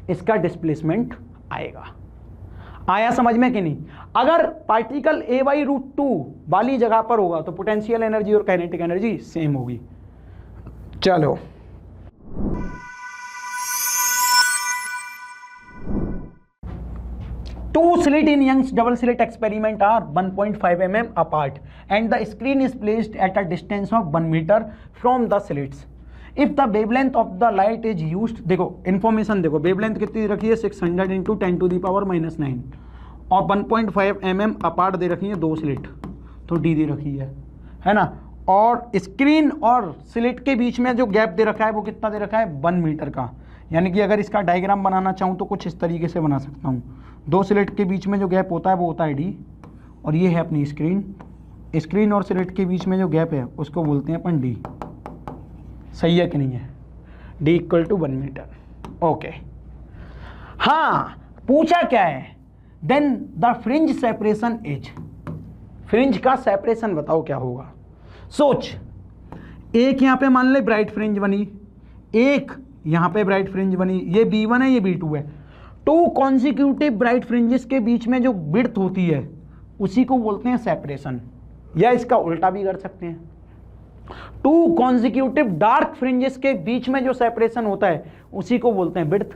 इसका डिस्प्लेसमेंट आएगा। आया समझ में कि नहीं। अगर particle A by root two वाली जगह पर होगा तो पोटेंशियल एनर्जी और काइनेटिक एनर्जी सेम होगी। चलो two slit in Young's double slit experiment are 1.5 mm apart and the screen is placed at a distance of 1 meter from the slits. If the wavelength of the light is used, देखो information देखो, wavelength कितनी दे रखी है 600 into 10 to the power minus 9 और 1.5 mm apart दे रखी है दो स्लिट, तो डी दे रखी है ना। और स्क्रीन और स्लिट के बीच में जो गैप दे रखा है वो कितना दे रखा है 1 मीटर का। यानी कि अगर इसका डायग्राम बनाना चाहूँ तो कुछ इस तरीके से बना सकता हूँ। दो स्लिट के बीच में जो गैप होता है वो होता है डी, और ये है अपनी स्क्रीन, स्क्रीन और स्लिट के बीच में जो गैप है उसको बोलते हैं अपन डी। सही है कि नहीं है, D equal to 1 metre. Okay, हाँ पूछा क्या है, then the fringe separation is, fringe का सेपरेशन बताओ क्या होगा। सोच, एक यहाँ पे मान ले ब्राइट फ्रिंज बनी, एक यहाँ पे ब्राइट फ्रिंज बनी, ये B1 है ये B2 है। टू कॉन्जिक्यूटिव ब्राइट फ्रिंजेस के बीच में जो विड्थ होती है उसी को बोलते हैं सेपरेशन, या इसका उल्टा भी कर सकते हैं। टू कॉन्जिक्यूटिव डार्क फ्रिंजेस के बीच में जो सेपरेशन होता है उसी को बोलते हैं विड्थ।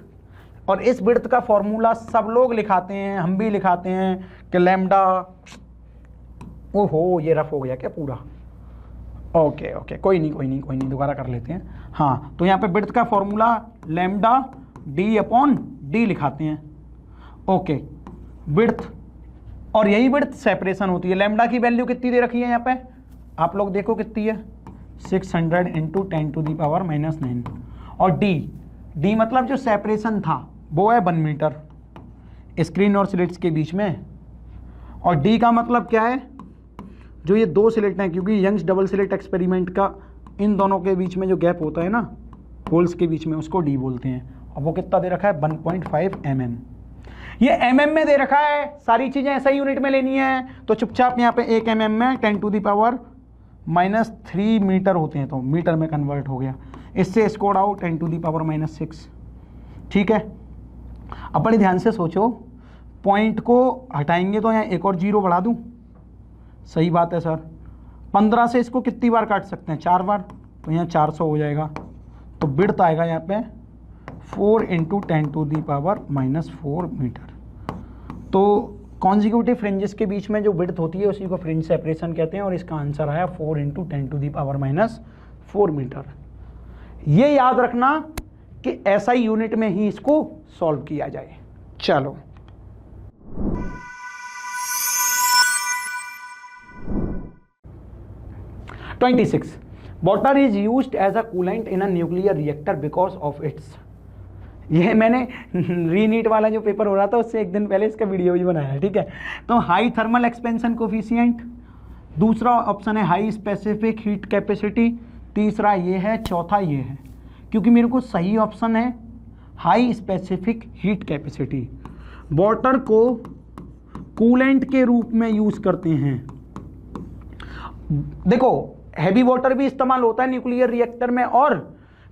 और इस विड्थ का फॉर्मूला सब लोग लिखाते हैं, हम भी लिखाते हैं कि लैम्डा, ओहो ये रफ हो गया क्या पूरा। ओके ओके, कोई नहीं दोबारा कर लेते हैं। हाँ, तो यहाँ पे विड्थ का formula lambda D upon D लिखाते हैं। ओके, विड्थ, और यही विड्थ सेपरेशन होती है। लैम्डा की वैल्यू कितनी दे रखी है यहाँ पे, आप लोग देखो कितनी है, 600 into 10 to the power minus 9। और डी मतलब जो सेपरेशन था वो है 1 मीटर स्क्रीन और स्लिट्स के बीच में। और डी का मतलब क्या है, जो ये दो स्लिट हैं, क्योंकि यंग्स डबल स्लिट एक्सपेरिमेंट का इन दोनों के बीच में जो गैप होता है ना होल्स के बीच में, उसको डी बोलते हैं। और वो कितना दे रखा है 1.5 mm। ये mm में दे रखा है, सारी चीजें ऐसा यूनिट में लेनी है, तो चुपचाप यहाँ पे 1 mm में 10 to the power minus 3 metre होते हैं, तो मीटर में कन्वर्ट हो गया। इससे स्कोर आउट 10 टू दी पावर माइनस 6। ठीक है, अब बड़े ध्यान से सोचो, पॉइंट को हटाएंगे तो यहाँ एक और जीरो बढ़ा दूँ, सही बात है सर। 15 से इसको कितनी बार काट सकते हैं, 4 बार, तो यहाँ 400 हो जाएगा। तो विड्थ आएगा यहाँ पे 4 into 10 to the power minus 4 metre. तो कॉन्जिक्यूटिव फ्रिंजेस के बीच में जो विड्थ होती है उसी को फ्रिंज सेपरेशन कहते हैं, और इसका आंसर आया 4 into 10 to the power minus 4 metre. ये याद रखना कि ऐसा ही यूनिट में ही इसको सॉल्व किया जाए। चलो (26) Water is used as a coolant in a nuclear reactor because of its, ये मैंने रीनीट वाला जो पेपर हो रहा था उससे एक दिन पहले इसका वीडियो भी बनाया है, ठीक है। तो हाई थर्मल एक्सपेंशन कोफिशिएंट, दूसरा ऑप्शन है हाई स्पेसिफिक हीट कैपेसिटी, तीसरा ये है, चौथा ये है। क्योंकि मेरे को सही ऑप्शन है high specific heat capacity, water को कूलेंट के रूप में यूज करते हैं। देखो हैवी वाटर भी इस्तेमाल होता है न्यूक्लियर रिएक्टर में, और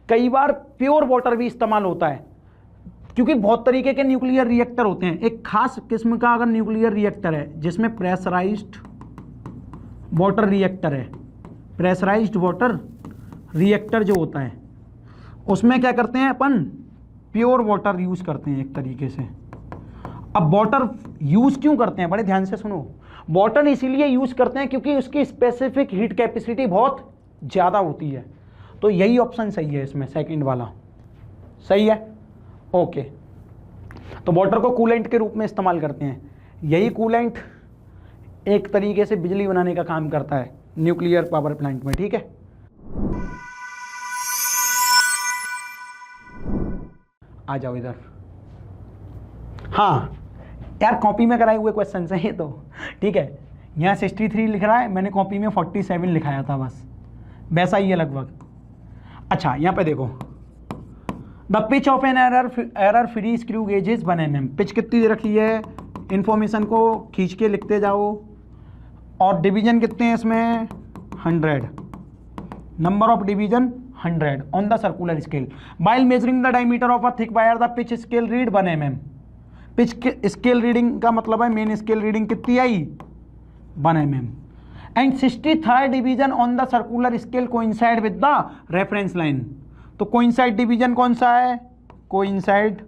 कई बार प्योर वाटर भी इस्तेमाल होता है, क्योंकि बहुत तरीके के न्यूक्लियर रिएक्टर होते हैं। एक खास किस्म का अगर न्यूक्लियर रिएक्टर है जिसमें प्रेशराइज्ड वाटर रिएक्टर है, प्रेशराइज्ड वाटर रिएक्टर जो होता है उसमें क्या करते हैं अपन, प्योर वाटर यूज करते हैं एक तरीके से। अब वाटर यूज क्यों करते हैं, बड़े ध्यान से सुनो, वाटर इसीलिए यूज करते हैं क्योंकि उसकी स्पेसिफिक हीट कैपेसिटी बहुत ज्यादा होती है। तो यही ऑप्शन सही है इसमें, सेकंड वाला सही है। ओके, तो वाटर को कूलेंट के रूप में इस्तेमाल करते हैं। यही कूलेंट एक तरीके से बिजली बनाने का काम करता है न्यूक्लियर पावर प्लांट में, ठीक है। आ जाओ इधर। हाँ यार, कॉपी में कराए हुए क्वेश्चन है ये तो, ठीक है। यहाँ 63 लिख रहा है, मैंने कॉपी में 47 लिखाया था, बस वैसा ही है लगभग। अच्छा यहाँ पे देखो, the pitch of an error free screw gauge is 1 mm। Pitch कितनी दे रखी है, इंफॉर्मेशन को खींच के लिखते जाओ। और डिवीजन कितने हैं इसमें, 100, number of division 100 on the circular scale. While measuring the diameter of a thick wire the pitch scale read 1 mm। Pitch scale reading का मतलब है मेन स्केल रीडिंग कितनी आई, 1 mm। And 63rd division on the circular scale coincide with the reference line. तो coincide division कौन सा है, coincide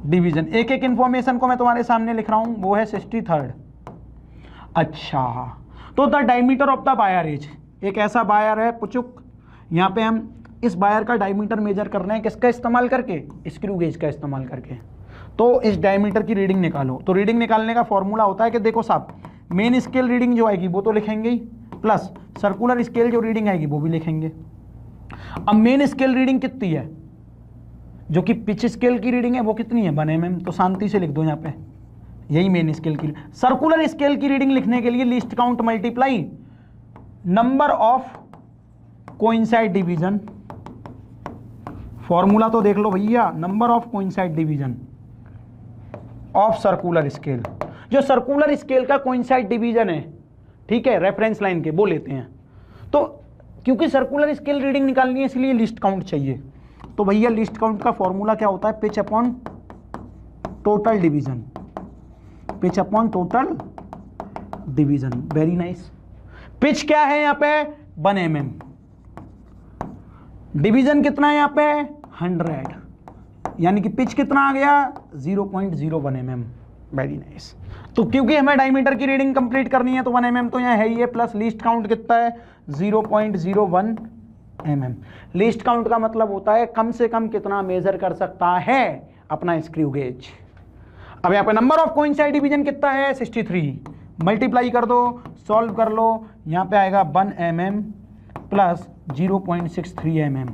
division, एक एक इंफॉर्मेशन को मैं तुम्हारे सामने लिख रहा हूं, वो है 63rd। अच्छा, तो the diameter of the wire is, एक ऐसा वायर है पुचुक, यहाँ पे हम इस वायर का डायमीटर मेजर कर रहे हैं, किसका इस्तेमाल करके, स्क्रू गेज का इस्तेमाल करके। तो इस डायमीटर की रीडिंग निकालो। तो रीडिंग निकालने का फॉर्मूला होता है कि देखो साहब, मेन स्केल रीडिंग जो आएगी वो तो लिखेंगे ही, प्लस सर्कुलर स्केल जो रीडिंग आएगी वो भी लिखेंगे। अब मेन स्केल रीडिंग कितनी है, जो कि पिच स्केल की रीडिंग है वो कितनी है, 1 mm। तो शांति से लिख दो यहाँ पे, यही मेन स्केल की। सर्कुलर स्केल की रीडिंग लिखने के लिए least count multiply number of coincide division, formula तो देख लो भैया, number of coincide division of circular scale. जो सर्कुलर स्केल का कोइंसाइड डिवीजन है, ठीक है, रेफरेंस लाइन के, वो लेते हैं। तो क्योंकि सर्कुलर स्केल रीडिंग निकालनी है इसलिए लिस्ट काउंट चाहिए। तो भैया लिस्ट काउंट का फॉर्मूला क्या होता है, pitch upon total division, pitch upon total division. Very nice. Pitch क्या है यहाँ पे, 1 mm। डिवीजन कितना है यहाँ पे, 100, यानी कि पिच कितना आ गया, 0.01 mm। Very nice. तो क्योंकि हमें डायमीटर की रीडिंग कंप्लीट करनी है तो 1 mm तो यहाँ है ही है, प्लस लीस्ट काउंट कितना है, 0.01 mm। लीस्ट काउंट का मतलब होता है कम से कम कितना मेजर कर सकता है अपना स्क्रू गेज। अब यहाँ पे नंबर ऑफ कोइंसाइड डिवीजन कितना है, 63, मल्टीप्लाई कर दो, सॉल्व कर लो, यहाँ पे आएगा 1 mm प्लस 0.63 mm।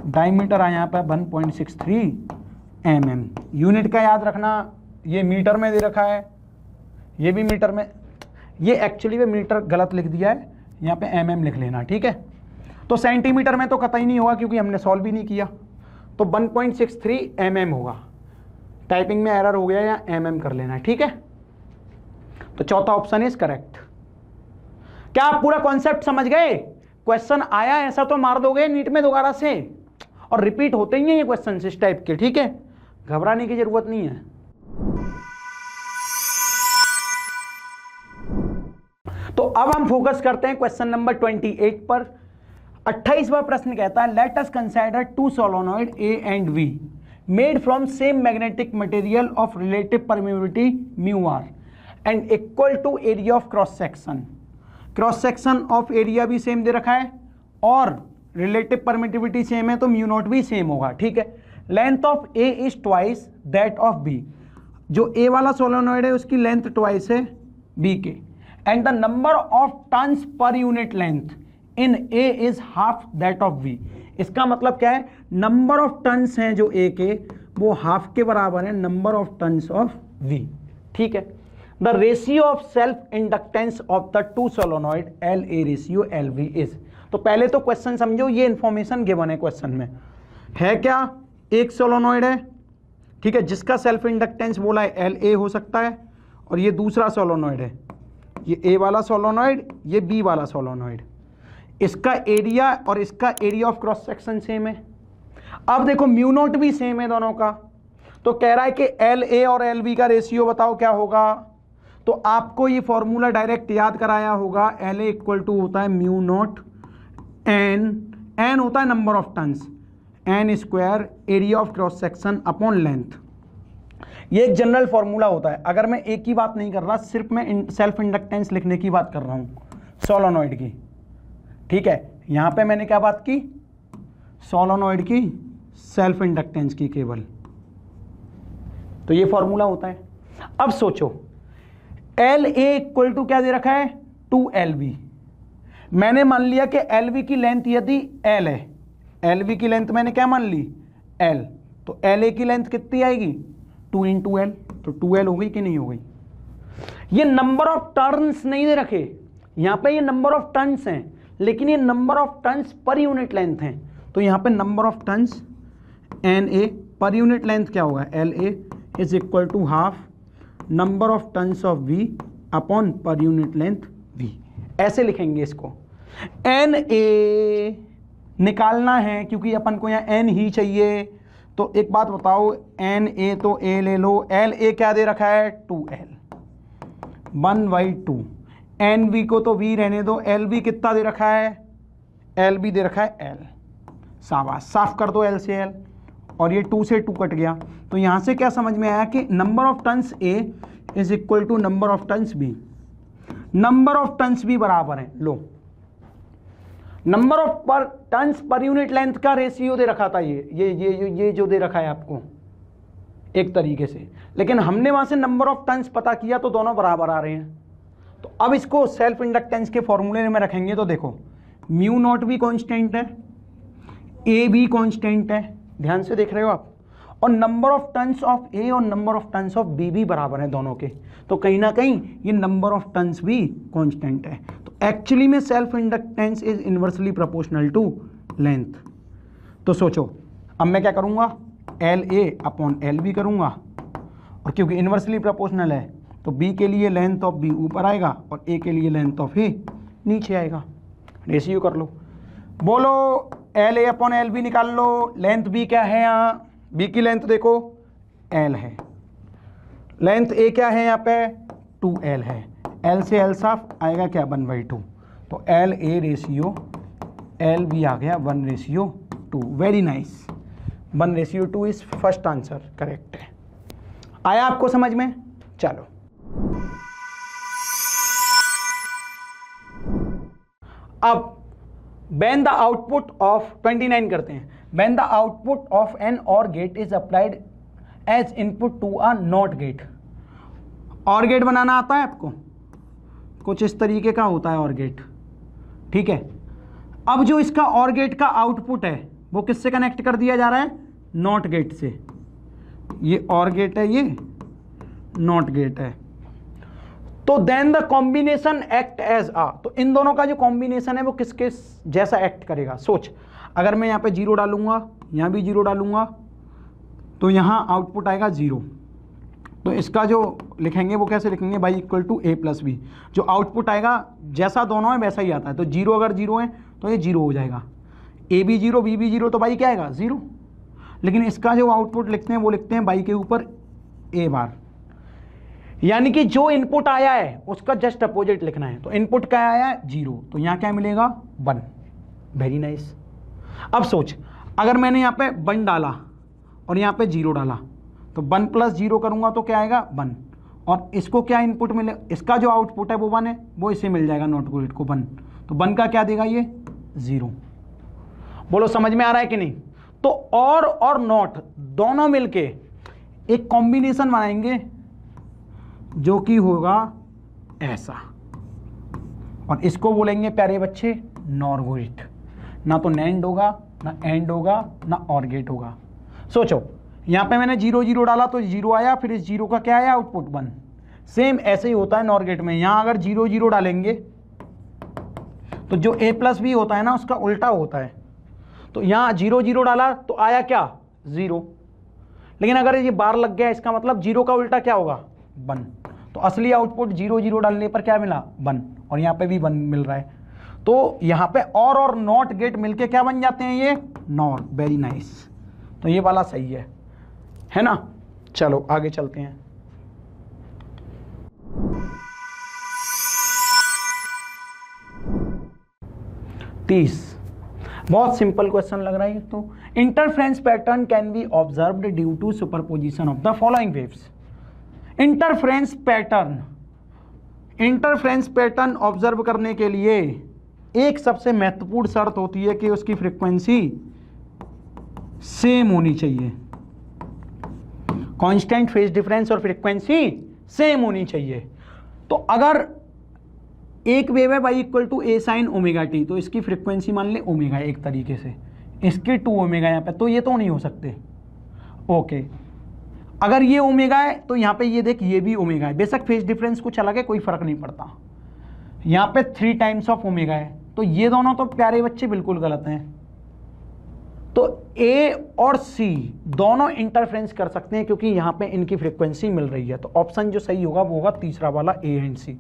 डायमीटर आया यहाँ पे 1.63 mm। यूनिट का याद रखना, ये मीटर में दे रखा है, ये भी मीटर में, ये एक्चुअली में मीटर गलत लिख दिया है, यहाँ पे mm लिख लेना, ठीक है। तो सेंटीमीटर में तो कतई नहीं होगा क्योंकि हमने सॉल्व भी नहीं किया, तो 1.63 mm होगा। टाइपिंग में एरर हो गया या mm कर लेना, ठीक है। तो चौथा ऑप्शन इज करेक्ट। क्या आप पूरा कॉन्सेप्ट समझ गए? क्वेश्चन आया ऐसा तो मार दोगे नीट में दोबारा से, और रिपीट होते ही हैं ये क्वेश्चन इस टाइप के, ठीक है, घबराने की जरूरत नहीं है। तो अब हम फोकस करते हैं क्वेश्चन नंबर 28 पर। 28वां प्रश्न कहता है, let us consider 2 solenoid A and V made from same magnetic material of relative permittivity μr and equal to area of cross section. Cross section of area भी सेम दे रखा है और रिलेटिव परमिटिविटी सेम है तो μ0 भी same होगा, ठीक है। Length of A is twice that of B, जो A वाला सोलेनॉइड है उसकी लेंथ ट्वाइस है B के, and the number of turns per unit length in A is half that of V। इसका मतलब क्या है, नंबर ऑफ टर्न्स हैं जो A के वो हाफ के बराबर है number of turns of V, ठीक है। The ratio of self inductance of the 2 solenoid LA ratio LV is. तो पहले तो क्वेश्चन समझो, ये इंफॉर्मेशन गिवन है क्वेश्चन में, है क्या, एक सोलोनॉइड है, ठीक है, जिसका सेल्फ इंडक्टेंस बोला है LA हो सकता है, और ये दूसरा सोलोनॉइड है, ये A वाला सोलोनॉइड, ये B वाला सोलोनॉइड, इसका एरिया और इसका area of cross section same है। अब देखो म्यू नॉट भी सेम है दोनों का, तो कह रहा है कि LA और LB का रेशियो बताओ क्या होगा। तो आपको ये फॉर्मूला डायरेक्ट याद कराया होगा, LA इक्वल टू होता है म्यू नॉट N होता है number of turns, N square area of cross section upon length. ये एक जनरल फॉर्मूला होता है। अगर मैं एक की बात नहीं कर रहा, सिर्फ मैं सेल्फ इंडक्टेंस लिखने की बात कर रहा हूँ सोलोनॉइड की, ठीक है। यहाँ पे मैंने क्या बात की, सोलोनॉइड की सेल्फ इंडक्टेंस की केवल, तो ये फॉर्मूला होता है। अब सोचो LA इक्वल टू क्या दे रखा है 2LB। मैंने मान लिया कि LB की लेंथ यदि L है, LB की लेंथ मैंने क्या मान ली L, तो LA की लेंथ कितनी आएगी 2 × L, तो 2L हो गई कि नहीं हो गई। ये नंबर ऑफ टर्न्स नहीं दे रखे, यहां पे ये नंबर ऑफ टर्न्स हैं, लेकिन ये number of turns per unit length हैं, तो यहां पे number of turns NA per unit length क्या होगा LA is equal to half number of turns of V upon per unit length V। ऐसे लिखेंगे इसको। NA निकालना है क्योंकि अपन को यहाँ N ही चाहिए, तो एक बात बताओ NA तो A ले लो, LA क्या दे रखा है 2L 1/2, NB को तो V रहने दो, LB कितना दे रखा है LB दे रखा है L। शाबाश, साफ कर दो L से L, और ये 2 से 2 कट गया, तो यहाँ से क्या समझ में आया कि number of turns A is equal to number of turns B। Number of turns भी बराबर है, लो number of per turns per unit length का रेशियो दे रखा था ये जो दे रखा है आपको एक तरीके से, लेकिन हमने वहां से नंबर ऑफ टर्न्स पता किया तो दोनों बराबर आ रहे हैं। तो अब इसको सेल्फ इंडक्टेंस के फॉर्मूले में रखेंगे, तो देखो म्यू नॉट भी कांस्टेंट है, A भी कांस्टेंट है, ध्यान से देख रहे हो आप, और number of turns of A और number of turns of B भी बराबर है दोनों के, तो कहीं ना कहीं ये नंबर ऑफ टर्न्स भी कांस्टेंट है। तो एक्चुअली में self inductance is inversely proportional to length. तो सोचो अब मैं क्या करूंगा LA अपॉन LB करूंगा, और क्योंकि इनवर्सली प्रोपोर्शनल है तो B के लिए लेंथ ऑफ B ऊपर आएगा और A के लिए लेंथ ऑफ A नीचे आएगा। रेशियो कर लो, बोलो LA अपॉन LB निकाल लो। लेंथ B क्या है, यहाँ B की लेंथ देखो L है, लेंथ A क्या है यहाँ पे 2L है, L से L साफ आएगा क्या 1/2, तो LA रेशियो LB आ गया 1/2। Very nice, 1/2 is first answer correct है। आया आपको समझ में? चलो अब when the output of 29 करते हैं, when the output of an OR gate is applied as input to a NOT gate। OR gate बनाना आता है आपको? कुछ इस तरीके का होता है OR gate, ठीक है। अब जो इसका OR gate का आउटपुट है वो किससे कनेक्ट कर दिया जा रहा है NOT gate से। ये OR gate है, ये NOT gate है, तो then the combination act as आ, तो इन दोनों का जो कॉम्बिनेशन है वो किसके जैसा एक्ट करेगा। सोच, अगर मैं यहाँ पे 0 डालूंगा, यहाँ भी 0 डालूंगा, तो यहाँ आउटपुट आएगा 0, तो इसका जो लिखेंगे वो कैसे लिखेंगे y equal to A plus B. जो आउटपुट आएगा जैसा दोनों है वैसा ही आता है, तो 0 अगर 0 है तो ये 0 हो जाएगा, A भी 0 B भी 0, तो y क्या आएगा 0। लेकिन इसका जो आउटपुट लिखते हैं वो लिखते हैं y के ऊपर A बार, यानी कि जो इनपुट आया है उसका जस्ट अपोजिट लिखना है। तो इनपुट क्या आया है 0, तो यहाँ क्या मिलेगा 1। Very nice. अब सोच, अगर मैंने यहाँ पे 1 डाला और यहाँ पे 0 डाला, तो 1 + 0 करूँगा तो क्या आएगा 1, और इसको क्या इनपुट मिले, इसका जो आउटपुट है वो 1 है, वो इसे मिल जाएगा नॉट गेट को 1, तो 1 का क्या देगा ये 0। बोलो समझ में आ रहा है कि नहीं? तो और नॉट दोनों मिलके एक कॉम्बिनेशन बनाएंगे जो कि होगा ऐसा, और इसको बोलेंगे प्यारे बच्चे नॉर गेट। ना तो नैंड होगा, ना एंड होगा, ना और गेट होगा। सोचो यहाँ पे मैंने 0 0 डाला तो 0 आया, फिर इस 0 का क्या आया आउटपुट 1। सेम ऐसे ही होता है नॉर गेट में। यहाँ अगर 0 0 डालेंगे तो जो A प्लस B होता है ना उसका उल्टा होता है। तो यहाँ 0 0 डाला तो आया क्या 0, लेकिन अगर ये बार लग गया इसका मतलब 0 का उल्टा क्या होगा 1, तो असली आउटपुट 0 0 डालने पर क्या मिला 1, और यहाँ पे भी 1 मिल रहा है। तो यहाँ पे और नॉट गेट मिलके क्या बन जाते हैं ये नॉर। वेरी नाइस, तो ये वाला सही है ना। चलो आगे चलते हैं। बहुत सिंपल क्वेश्चन लग रहा है। तो interference pattern can be observed due to superposition of the following waves. Interference pattern observe करने के लिए एक सबसे महत्वपूर्ण शर्त होती है कि उसकी फ्रीक्वेंसी सेम होनी चाहिए। कांस्टेंट फेज डिफरेंस और फ्रीक्वेंसी सेम होनी चाहिए। तो अगर एक वेव है y equal to A sine omega T, तो इसकी फ्रीक्वेंसी मान ले ओमेगा एक तरीके से, इसके 2 ओमेगा यहाँ पे, तो ये तो नहीं हो सकते। ओके, अगर ये ओमेगा है तो यहाँ पे ये देख ये भी ओमेगा है, बेशक फेज डिफरेंस कुछ अलग है, कोई फर्क नहीं पड़ता। यहाँ पे 3 टाइम्स ऑफ ओमेगा है, तो ये दोनों तो प्यारे बच्चे बिल्कुल गलत हैं। तो ए और सी दोनों इंटरफ्रेंस कर सकते हैं क्योंकि यहाँ पे इनकी फ्रीक्वेंसी मिल रही है। तो ऑप्शन जो सही होगा वो होगा तीसरा वाला A and C.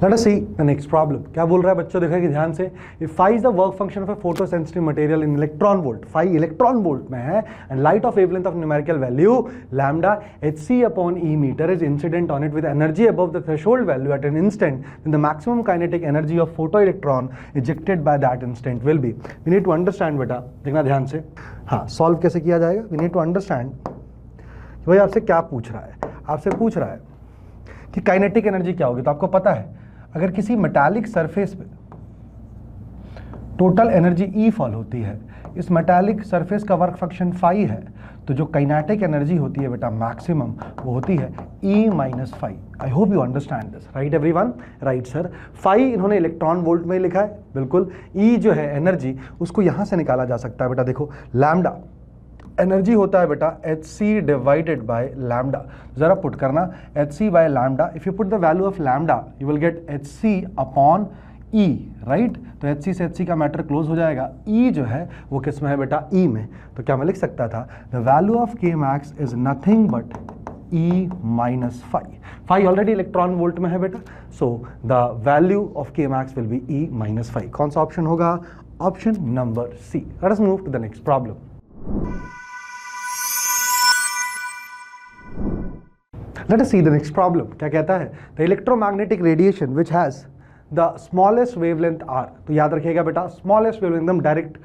Let us see the next problem. क्या बोल रहा है बच्चों, देखा कि ध्यान से। If phi is the work function of a photosensitive material in electron volt, phi electron volt में है, and light of wavelength of numerical value lambda hc upon e meter is incident on it with energy above the threshold value at an instant, then the maximum kinetic energy of photoelectron ejected by that instant will be. We need to understand बेटा, देखना ध्यान से। हाँ, solve कैसे किया जाएगा? We need to understand कि भाई आपसे क्या पूछ रहा है। आपसे पूछ रहा है कि काइनेटिक एनर्जी क्या होगी। तो आपको पता है अगर किसी मेटालिक सरफेस पे टोटल एनर्जी ई फॉल होती है, इस मेटालिक सरफेस का वर्क फंक्शन फाई है, तो जो काइनेटिक एनर्जी होती है बेटा मैक्सिमम वो होती है E minus phi. I hope you understand this, right everyone? Right sir. Phi इन्होंने इलेक्ट्रॉन वोल्ट में लिखा है, बिल्कुल। ई जो है एनर्जी, उसको यहां से निकाला जा सकता है बेटा। देखो लैम्डा एनर्जी होता है बेटा hc डिवाइडेड बाय लैम्डा। जरा पुट करना hc by lambda. If you put the value of lambda you will get hc upon e, right? तो hc से hc का मैटर क्लोज हो जाएगा। e जो है वो किस में है बेटा? e में। तो क्या मैं लिख सकता था the value of k max is nothing but e minus phi. Phi already electron volt में है बेटा, so the value of k max will be e minus phi. कौन सा ऑप्शन होगा? Option number C. Let us move to the next problem. Let us see the next problem. क्या कहता है? The electromagnetic radiation which has the smallest wavelength r. तो याद रखिएगा बेटा, smallest wavelength एकदम डायरेक्ट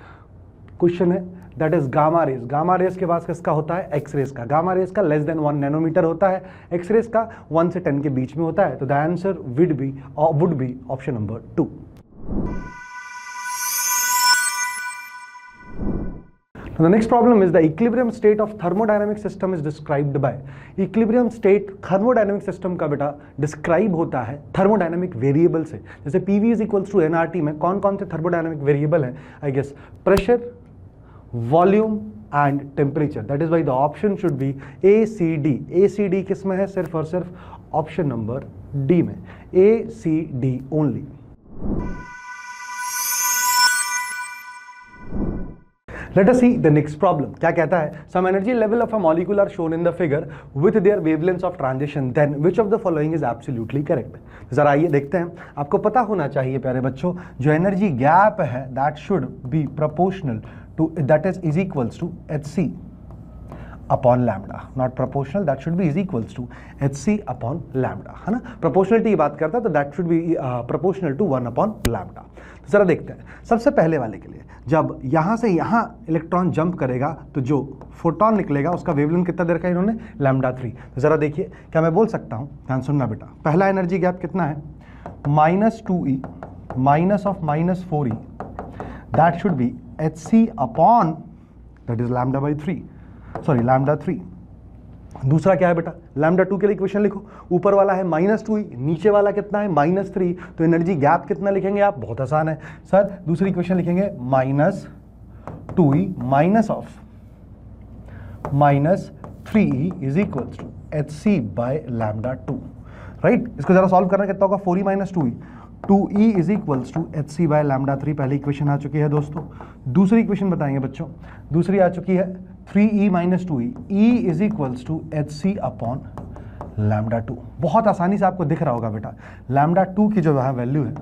क्वेश्चन है, that is gamma rays. Gamma rays के पास किसका होता है? X rays का। Gamma rays का less than 1 नैनोमीटर होता है, X rays का 1 से 10 के बीच में होता है। तो the answer would be option number 2. Now the next problem is the equilibrium state of thermodynamic system is described by. Equilibrium state thermodynamic system का बेटा describe होता है thermodynamic variable से। जैसे PV is equals to nRT में कौन कौन से thermodynamic variable हैं? I guess pressure, volume and temperature. That is why the option should be ACD. ACD किस में है? सिर्फ और सिर्फ ऑप्शन नंबर डी में, ACD only. Let us see the next problem. क्या कहता है? Some energy level of a molecule are shown in the figure with their wavelengths of transition. Then which of the following is absolutely correct? जरा आइए देखते हैं। आपको पता होना चाहिए प्यारे बच्चों, जो एनर्जी गैप है that should be proportional to, that is equals to hc upon lambda. Not proportional, that should be is equals to hc upon lambda, है ना? प्रोपोर्शनलिटी की बात करता है तो that should be proportional to 1 upon lambda. तो जरा देखते हैं सबसे पहले वाले के लिए, जब यहाँ से यहाँ इलेक्ट्रॉन जंप करेगा तो जो फोटोन निकलेगा उसका वेवलेंथ कितना दे रखा है इन्होंने? λ3। तो जरा देखिए, क्या मैं बोल सकता हूँ? ध्यान सुनना बेटा, पहला एनर्जी गैप कितना है? -2e minus of -4e, that should be hc upon that is λ/3, sorry λ3। दूसरा क्या है बेटा? λ2 के लिए इक्वेशन लिखो, ऊपर वाला है -2e, नीचे वाला कितना है? -3। तो एनर्जी गैप कितना लिखेंगे आप? बहुत आसान है सर, दूसरी इक्वेशन लिखेंगे -2e minus of -3e is equals to hc by λ2, right? इसको जरा सॉल्व करना कितना होगा? 4e - 2e, 2e is equals to H C by lambda 3। पहली इक्वेशन आ चुकी है दोस्तों। दूसरी इक्वेशन बताएंगे बच्चों, दूसरी आ चुकी है 3e minus 2e, e is equals to H C upon lambda 2। बहुत आसानी से आपको दिख रहा होगा बेटा, लैम्डा 2 की जो वहाँ वैल्यू है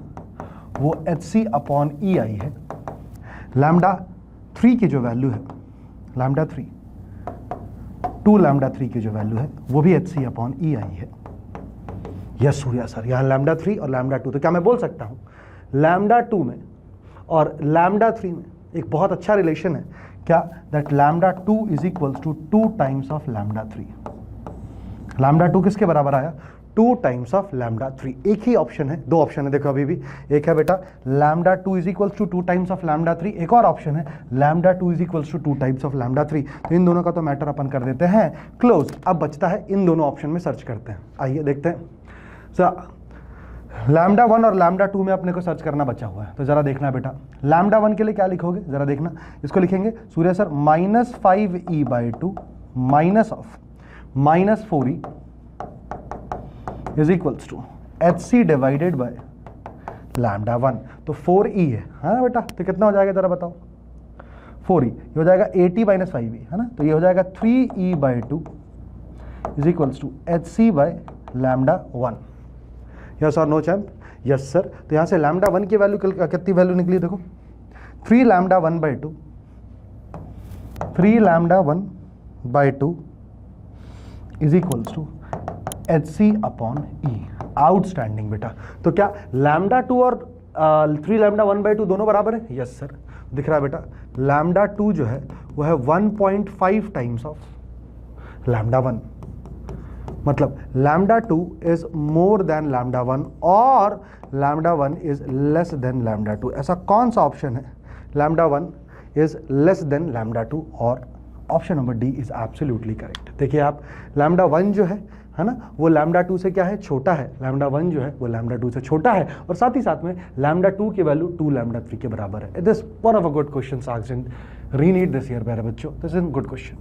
वो एच सी अपॉन ई आई है। लैम्डा 3 की जो वैल्यू है, लैम्डा 3 2 लैम्डा 3 की जो वैल्यू है वो भी एच सी अपॉन ई आई है। यस सूर्या सर, यहाँ लैम्डा 3 और लैम्डा 2, तो क्या मैं बोल सकता हूँ लैम्डा 2 में और लैम्डा 3 में एक बहुत अच्छा रिलेशन है, क्या? That lambda 2 is equals to 2 times of lambda 3। Lambda 2 किसके बराबर आया? 2 टाइम्स ऑफ लैम्डा 3। एक ही ऑप्शन है, दो ऑप्शन है देखो अभी भी, एक है बेटा lambda 2 is equals to 2 times of lambda 3, एक और ऑप्शन है lambda 2 is equals to 2 times of lambda 3। तो इन दोनों का तो मैटर अपन कर देते हैं क्लोज। अब बचता है इन दोनों ऑप्शन में सर्च करते हैं, आइए देखते हैं। लैम्डा 1 और लैम्डा 2 में अपने को सर्च करना बचा हुआ है, तो जरा देखना बेटा लैम्डा 1 के लिए क्या लिखोगे, जरा देखना। इसको लिखेंगे Surya sir -5e/2 minus of -4e is equals to H C divided by lambda 1। तो 4e है, हाँ बेटा, तो कितना हो जाएगा जरा बताओ? 4e ये हो जाएगा 80 माइनस 5e, है ना, तो ये हो जाएगा 3e/2 is equals to H C by lambda 1। Yes और नो चैम्प? Yes sir. तो यहाँ से लैम्डा 1 की वैल्यू कितनी वैल्यू निकली देखो, 3 lambda 1/2, 3 lambda 1/2 is equals to H C upon E. Outstanding बेटा। तो क्या लैम्डा 2 और 3 लैम्डा 1/2 दोनों बराबर है? यस सर, दिख रहा है बेटा लैम्डा 2 जो है वो है 1.5 टाइम्स ऑफ लैम्डा 1, मतलब lambda 2 is more than lambda 1 और lambda 1 is less than lambda 2। ऐसा कौन सा ऑप्शन है? Lambda 1 is less than lambda 2 और option number D is absolutely correct. देखिए आप, लैम्डा 1 जो है ना, वो लैम्डा 2 से क्या है? छोटा है। लैम्डा 1 जो है वो लैम्डा 2 से छोटा है और साथ ही साथ में लैम्डा 2 की वैल्यू 2 लैम्डा 3 के बराबर है। This one of a good question asked in reNEET this year मेरे बच्चों। This is good question,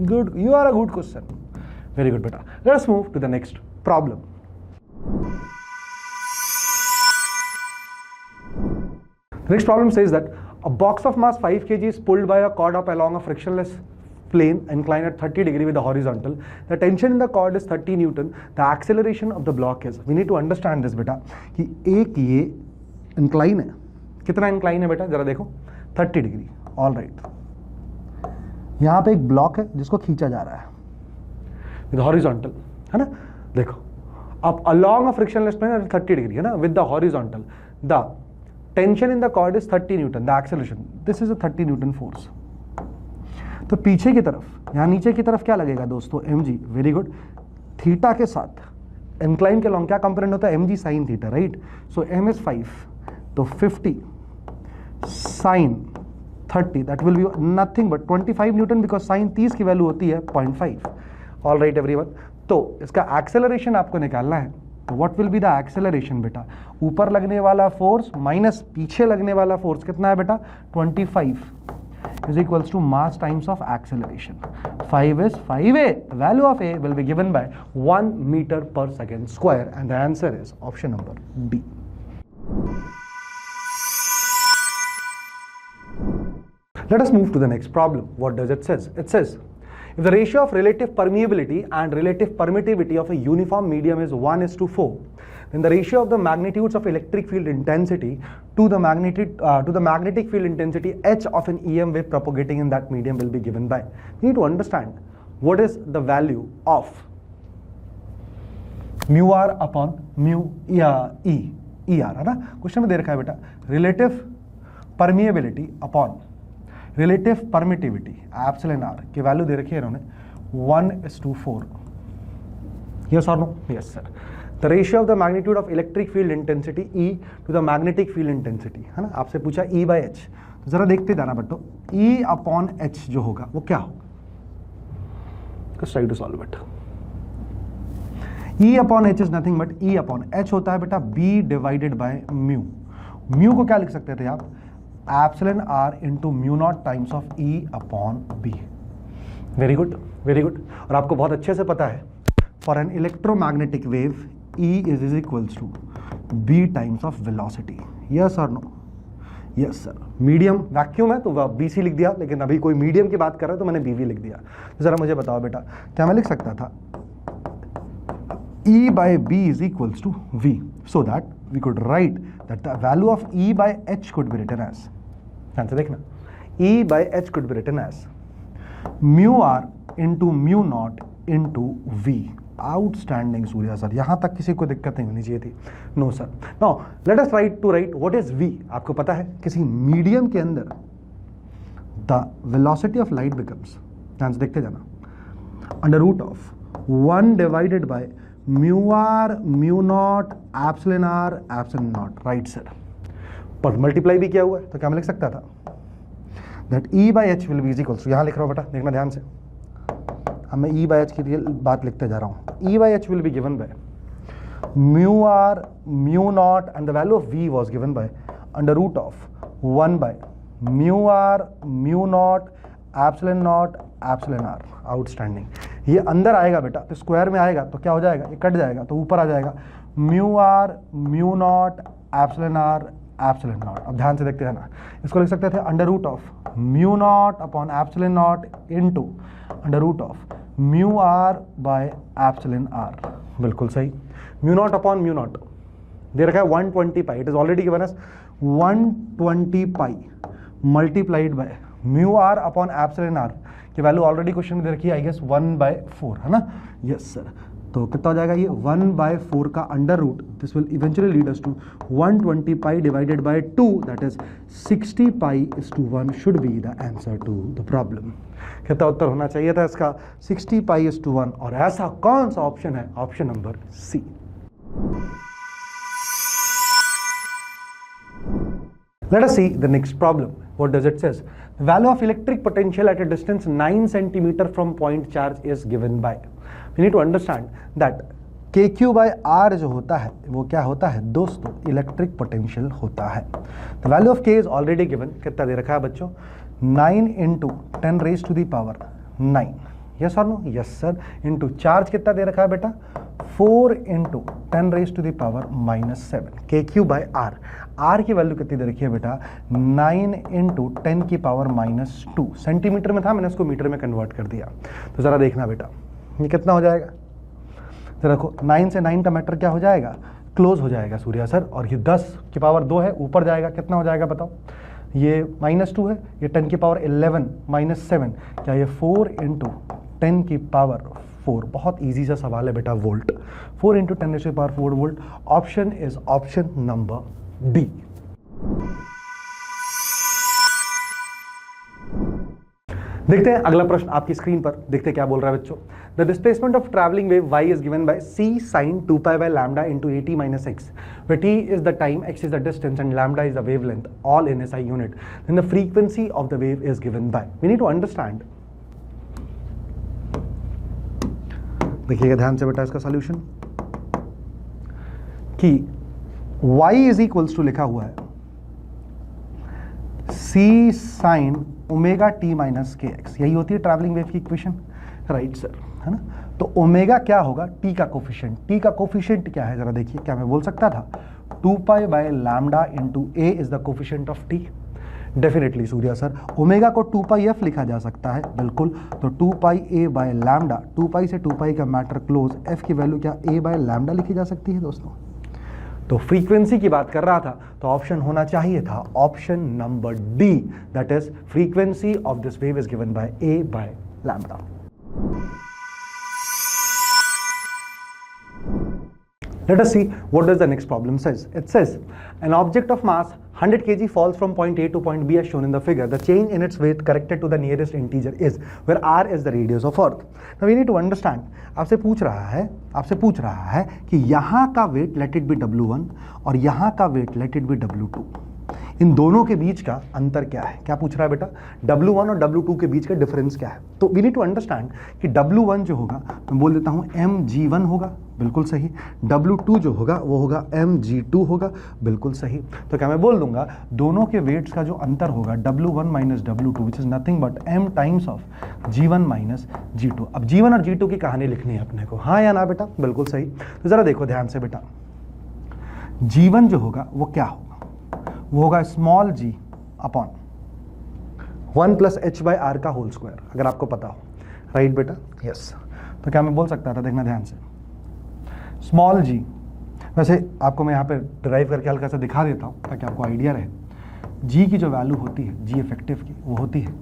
good, you are a good question, very good beta. Let us move to the next problem. The next problem says that a box of mass 5 kg is pulled by a cord up along a frictionless plane inclined at 30 degree with the horizontal. The tension in the cord is 30 Newton. The acceleration of the block is, we need to understand this beta, कि एक ये incline है, कितना incline है बेटा जरा देखो, 30 degree. All right, यहाँ पे एक ब्लॉक है जिसको खींचा जा रहा है विद हॉरिजॉन्टल, है ना, देखो अब along a frictionless plane 30 degree, है ना, with the horizontal. The tension in the cord is 30 newton, the acceleration this is a 30 newton force. तो पीछे की तरफ, यहाँ नीचे की तरफ क्या लगेगा दोस्तों? mg, very good. थीटा के साथ इंक्लाइन के लॉन्ग क्या कंपोनेंट होता है? mg sine theta, right. So m is 5, तो 50 sine 30 that will be nothing but 25 newton, because sine 30 की वैल्यू होती है 0.5। ऑल राइट एवरीवन, तो इसका एक्सेलरेशन आपको निकालना है। तो what will be the acceleration बेटा? ऊपर लगने वाला फोर्स माइनस पीछे लगने वाला फोर्स कितना है बेटा? 25 is equals to mass times of acceleration. 5 is 5a. The value of a will be given by 1 meter per second square, and the answer is option number B. Let us move to the next problem. What does it says? It says, if the ratio of relative permeability and relative permittivity of a uniform medium is 1:4, then the ratio of the magnitudes of electric field intensity to the magnetic field intensity H of an EM wave propagating in that medium will be given by. You need to understand what is the value of mu r upon mu ER, है ना, question में दे रखा है बेटा relative permeability upon relative permittivity epsilon r की value दे रखी है इन्होंने 1:4। Yes or no? Yes sir. The ratio of the magnitude of electric field intensity E to the magnetic field intensity, है ना, आपसे पूछा E by H, तो जरा देखते जाना बट्टो, E upon H जो होगा वो क्या होगा? Just try to solve it. E upon H is nothing but E upon H होता है बेटा B divided by mu. Mu को क्या लिख सकते थे आप? Epsilon r into mu naught times of E upon B. Very good, very good. और आपको बहुत अच्छे से पता है, for an electromagnetic wave E is equals to B times of velocity. Yes or no? Yes sir. Medium vacuum है तो BC लिख दिया, लेकिन अभी कोई मीडियम की बात कर रहा है तो मैंने BV लिख दिया. तो जरा मुझे बताओ बेटा, क्या मैं लिख सकता था E by B is equals to V, so that we could write that the value of E by H could be written as, ध्यान से देखना, E by H could be written as mu R into mu naught into V. Outstanding Surya sir, यहां तक किसी को दिक्कत नहीं होनी चाहिए थी. No sir. Now let us write what is V. आपको पता है किसी मीडियम के अंदर the velocity of light becomes, ध्यान से देखते जाना, under root of 1 divided by mu R mu naught epsilon R epsilon naught. Right sir. पर मल्टीप्लाई भी किया हुआ है तो क्या मैं लिख सकता था that E by H will be is equals to, यहां लिख रहा हूं बेटा, देखना ध्यान से, अब मैं E by H की रियल बात लिखते जा रहा हूं. E by H will be given by mu r mu naught and the value of V was given by under root of 1 by mu r mu naught epsilon naught epsilon r. Outstanding. ये अंदर आएगा बेटा तो square में आएगा तो क्या हो जाएगा, ये कट जाएगा तो ऊपर आ जाएगा mu r mu naught epsilon r epsilon naught. अब ध्यान से देखते हैं ना, इसको लिख सकते थे under root of mu naught upon epsilon naught into under root of mu R by epsilon R. बिल्कुल सही. Mu naught upon mu naught दे रखा है 120 pi. It is already given us 120 pi multiplied by mu R upon epsilon R की वैल्यू already question में दे रखी है, आई गेस 1/4 है ना. Yes sir. तो कितना हो जाएगा ये 1/4 का under root, this will eventually lead us to 120 pi divided by 2, that is 60 pi is to 1 should be the answer to the problem. कितना उत्तर होना चाहिए था इसका, 60 पाई इज टू 1. और ऐसा कौन सा ऑप्शन है, option number C. Let us see the next problem. What does it says? The value of electric potential at a distance 9 cm from point charge is given by. We need to understand that KQ by R जो होता है वो क्या होता है दोस्तों, electric potential होता है. The value of K is already given. कितना दे रखा है बच्चों, 9 into 10 raised to the power 9. Yes or no? Yes sir. Into charge कितना दे रखा है बेटा, 4 into 10 raised to the power -7. KQ by R. R की वैल्यू कितनी दे रखी है बेटा, 9 into 10 की पावर -2. सेंटीमीटर में था, मैंने उसको मीटर में कन्वर्ट कर दिया. तो जरा देखना बेटा ये कितना हो जाएगा, जरा देखो 9 से 9 का मैटर क्या हो जाएगा, क्लोज हो जाएगा सूर्या सर. और ये 10 की पावर 2 है, ऊपर जाएगा, कितना हो जाएगा बताओ, ये -2 है, ये 10 की पावर 11 -7, क्या ये 4 into 10 की पावर 4. बहुत इजी सा सवाल है बेटा, वोल्ट. 4 into 10 की power 4 volt. Option is option number D. देखते हैं अगला प्रश्न आपकी स्क्रीन पर, देखते हैं क्या बोल रहा है बच्चों. The displacement of travelling wave y is given bye c sin 2 pi by lambda into at minus x, where t is the time, x is the distance and lambda is the wavelength, all in SI unit. Then the frequency of the wave is given by. We need to understand. देखिएगा ध्यान से बेटा इसका solution, कि y is equals to लिखा हुआ है c sin omega T minus के एक्स. यही होती है ट्रैवलिंग वेव की इक्वेशन. राइट सर, है ना. तो ओमेगा क्या होगा, टी का कोफिशिएंट. टी का कोफिशिएंट क्या है जरा देखिए, क्या मैं बोल सकता था 2 pi by lambda into A is the coefficient of T. Definitely Surya sir, omega को 2 पाई एफ लिखा जा सकता है, बिल्कुल. तो 2 पाई ए बाय लैम्डा, 2 पाई से 2 पाई का मैटर क्लोज, एफ की वैल्यू क्या ए बाय लैम्डा लिखी जा सकती है दोस्तों. तो फ्रीक्वेंसी की बात कर रहा था तो ऑप्शन होना चाहिए था option number D, that is frequency of this wave is given bye A by lambda. Let us see what does the next problem says. It says an object of mass 100 kg falls from point A to point B as shown in the figure. The change in its weight corrected to the nearest integer is where r is the radius of earth. Now we need to understand. आपसे पूछ रहा है कि यहाँ का weight let it B W1 और यहाँ का weight let it be W2. इन दोनों के बीच का अंतर क्या है, क्या पूछ रहा है बेटा, W1 और W2 के बीच का डिफरेंस क्या है. तो वी नीड टू अंडरस्टैंड कि W1 जो होगा मैं बोल देता हूँ mg1 होगा, बिल्कुल सही. W2 जो होगा वो होगा mg2 होगा, बिल्कुल सही. तो क्या मैं बोल दूंगा दोनों के वेट्स का जो अंतर होगा W1 minus W2 which is nothing but m times of G1 minus G2। अब G1 और G2 की कहानी लिखनी है अपने को, हाँ या ना बेटा? बिल्कुल सही। तो जरा देखो ध्यान से बेटा, G1 जो होगा वो क्या होगा? वो होगा small g upon 1 plus H by R का होल स्क्वायर, अगर आपको पता हो, राइट बेटा? यस। तो क्या मैं बोल सकता था, देखना ध्यान से, स्मॉल g, वैसे आपको मैं यहाँ पे ड्राइव करके हल्का सा दिखा देता हूँ ताकि आपको आइडिया रहे। g की जो वैल्यू होती है g इफेक्टिव की, वो होती है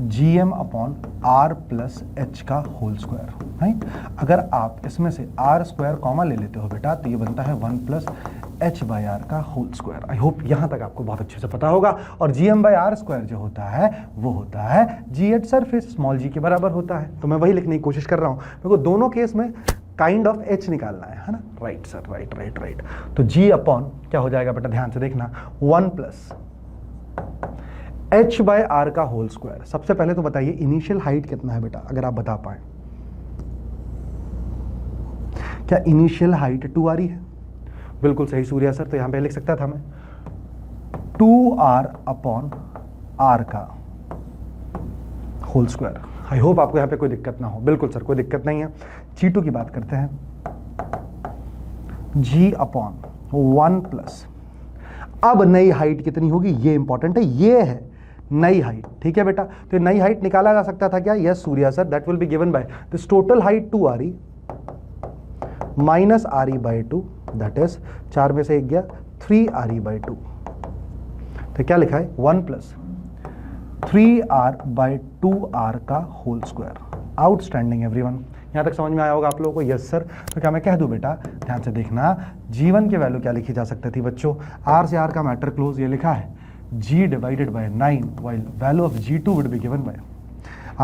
gm upon R plus H का होल स्क्वायर, राइट? अगर आप इसमें से आर स्क्वायर कॉमा ले लेते हो बेटा तो ये बनता है 1 प्लस एच बाई आर का होल स्क्वायर। आई होप यहाँ तक आपको बहुत अच्छे से पता होगा। और gm बाई आर स्क्वायर जो होता है वो होता है g at surface, small g के बराबर होता है। तो मैं वही लिखने की कोशिश कर रहा हूँ, मेरे को दोनों केस में काइंड ऑफ h निकालना है ना? Right sir, right right right. तो g अपॉन क्या हो जाएगा बेटा, ध्यान से देखना, 1 प्लस h बाय आर का होल स्क्वायर। सबसे पहले तो बताइए इनिशियल हाइट कितना है बेटा, अगर आप बता पाए। क्या इनिशियल हाइट 2 आ रही है? बिल्कुल सही सूर्या सर। तो यहां पे लिख सकता था मैं 2r अपॉन r का होल स्क्वायर। आई होप आपको यहां पे कोई दिक्कत ना हो। बिल्कुल सर, कोई दिक्कत नहीं है। G2 की बात करते हैं, g अपॉन 1 प्लस, अब नई हाइट कितनी होगी ये इंपॉर्टेंट है, ये है नई हाइट, ठीक है बेटा? तो नई हाइट निकाला जा सकता था क्या? Yes Surya sir, that will be given by this total height 2re minus re by 2, that is 4 में से 1 गया 3re बाई 2। तो क्या लिखा है, 1 प्लस 3r बाई 2r का होल स्क्वायर। आउटस्टैंडिंग एवरीवन, यहाँ तक समझ में आया होगा आप लोगों को? Yes sir. तो क्या मैं कह दूं बेटा, ध्यान से देखना, G1 की वैल्यू क्या लिखी जा सकती थी बच्चों? R से R का मैटर क्लोज, ये लिखा है G divided by 9, while value of G2 would be given by,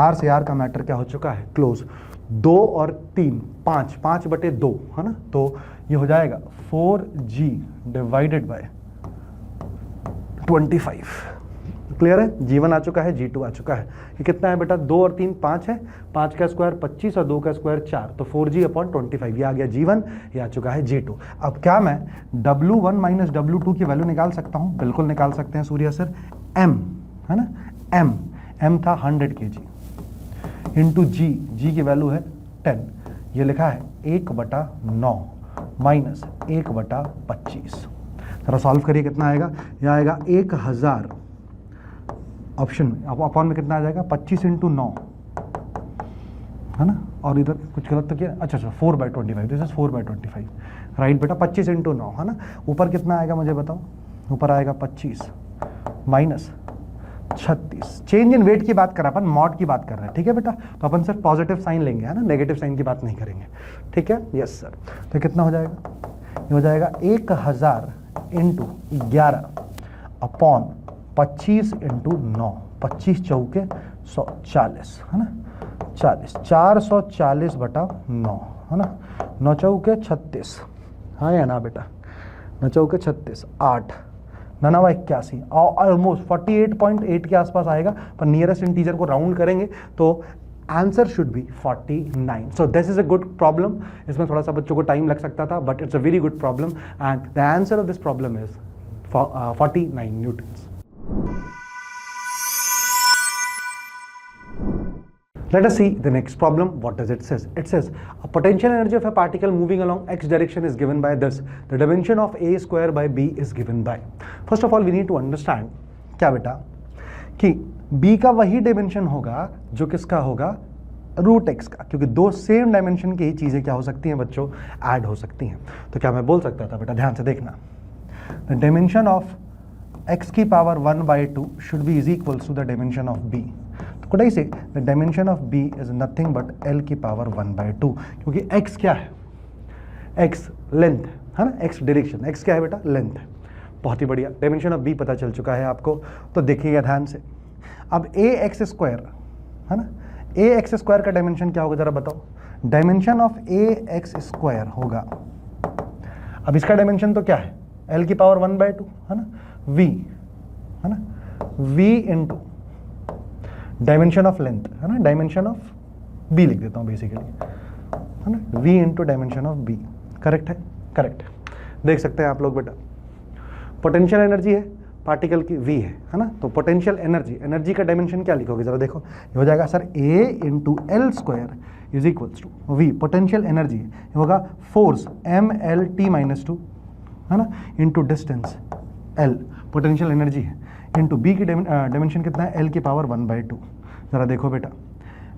R से R का मैटर क्या हो चुका है? क्लोज। 2 और 3 5, 5 बटे 2 है ना? तो ये हो जाएगा 4G डिवाइडेड बाय 25। क्लियर है? G1 आ चुका है, G2 आ चुका है। ये कितना है बेटा? 2 और 3 5 है, 5 का स्क्वायर 25 और 2 का स्क्वायर 4, तो 4G अपॉन 25। ये आ गया G1, ये आ चुका है G2। अब क्या मैं W1 माइनस W2 की वैल्यू निकाल सकता हूँ? बिल्कुल निकाल सकते हैं सूर्या सर। M है ना, M था 100 kg इंटू G की वैल्यू है 10, ये लिखा है 1/9 माइनस 1/25। जरा सॉल्व करिए, कितना आएगा? यह आएगा 1000 ऑप्शन में, अब अपॉन में कितना आ जाएगा? 25 इंटू 9 है ना? और इधर कुछ गलत तो किया? अच्छा 4/25, दिस इज 4/25, राइट बेटा? 25 इंटू 9 है ना? ऊपर कितना आएगा मुझे बताओ? ऊपर आएगा 25 माइनस 36। चेंज इन वेट की बात कर रहा, अपन मॉड की बात कर रहे हैं, ठीक है बेटा? तो अपन सिर्फ पॉजिटिव साइन लेंगे है ना, नेगेटिव साइन की बात नहीं करेंगे, ठीक है? Yes sir. तो कितना हो जाएगा? ये हो जाएगा 1000 इंटू 11 अपॉन 25 इंटू 9, 25 चौके 140 है ना? 40, 440 बटा 9 है ना? 9 चौके 36, हाँ या ना बेटा? 9 चौके 36, 8 9 81, ऑलमोस्ट 48.8 के आसपास आएगा, पर नियरेस्ट इंटीजर को राउंड करेंगे तो answer should be 49। So this is a good problem. इसमें थोड़ा सा बच्चों को टाइम लग सकता था, but it's a very good problem and the answer of this problem is 49 Newton's. Let us see the next problem. What does it says? It says a potential energy of a particle moving along x direction is given by this. The dimension of a square by b is given by. First of all, we need to understand क्या बेटा कि b का वही dimension होगा जो किसका होगा? Root x का, क्योंकि दो सेम डायमेंशन की ही चीजें क्या हो सकती हैं बच्चों? ऐड हो सकती हैं। तो क्या मैं बोल सकता था बेटा, ध्यान से देखना, द डायमेंशन ऑफ x की power 1/2 should be is equals to the dimension of b। Could I say the dimension of b is nothing but l की पावर 1/2, क्योंकि x क्या है? x लेंथ है ना, x डायरेक्शन, x क्या है बेटा? लेंथ। बहुत ही बढ़िया, डायमेंशन ऑफ b पता चल चुका है आपको। तो देखिएगा ध्यान से, अब ax² है ना, ax² का डायमेंशन क्या होगा जरा बताओ? डायमेंशन ऑफ ax² होगा, अब इसका डायमेंशन तो क्या है? l की पावर 1/2 है ना, v है ना, v into dimension of length है ना, डायमेंशन ऑफ b लिख देता हूँ बेसिकली है ना, v into dimension of b। Correct है? करेक्ट। देख सकते हैं आप लोग बेटा, पोटेंशियल एनर्जी है पार्टिकल की v है ना। तो पोटेंशियल एनर्जी का डायमेंशन क्या लिखोगे जरा देखो, ये हो जाएगा sir a into L square is equals to v, potential energy होगा फोर्स mlt-2 है ना, into distance l, potential energy है, इंटू b की डायमेंशन कितना है, l की पावर 1/2। जरा देखो बेटा,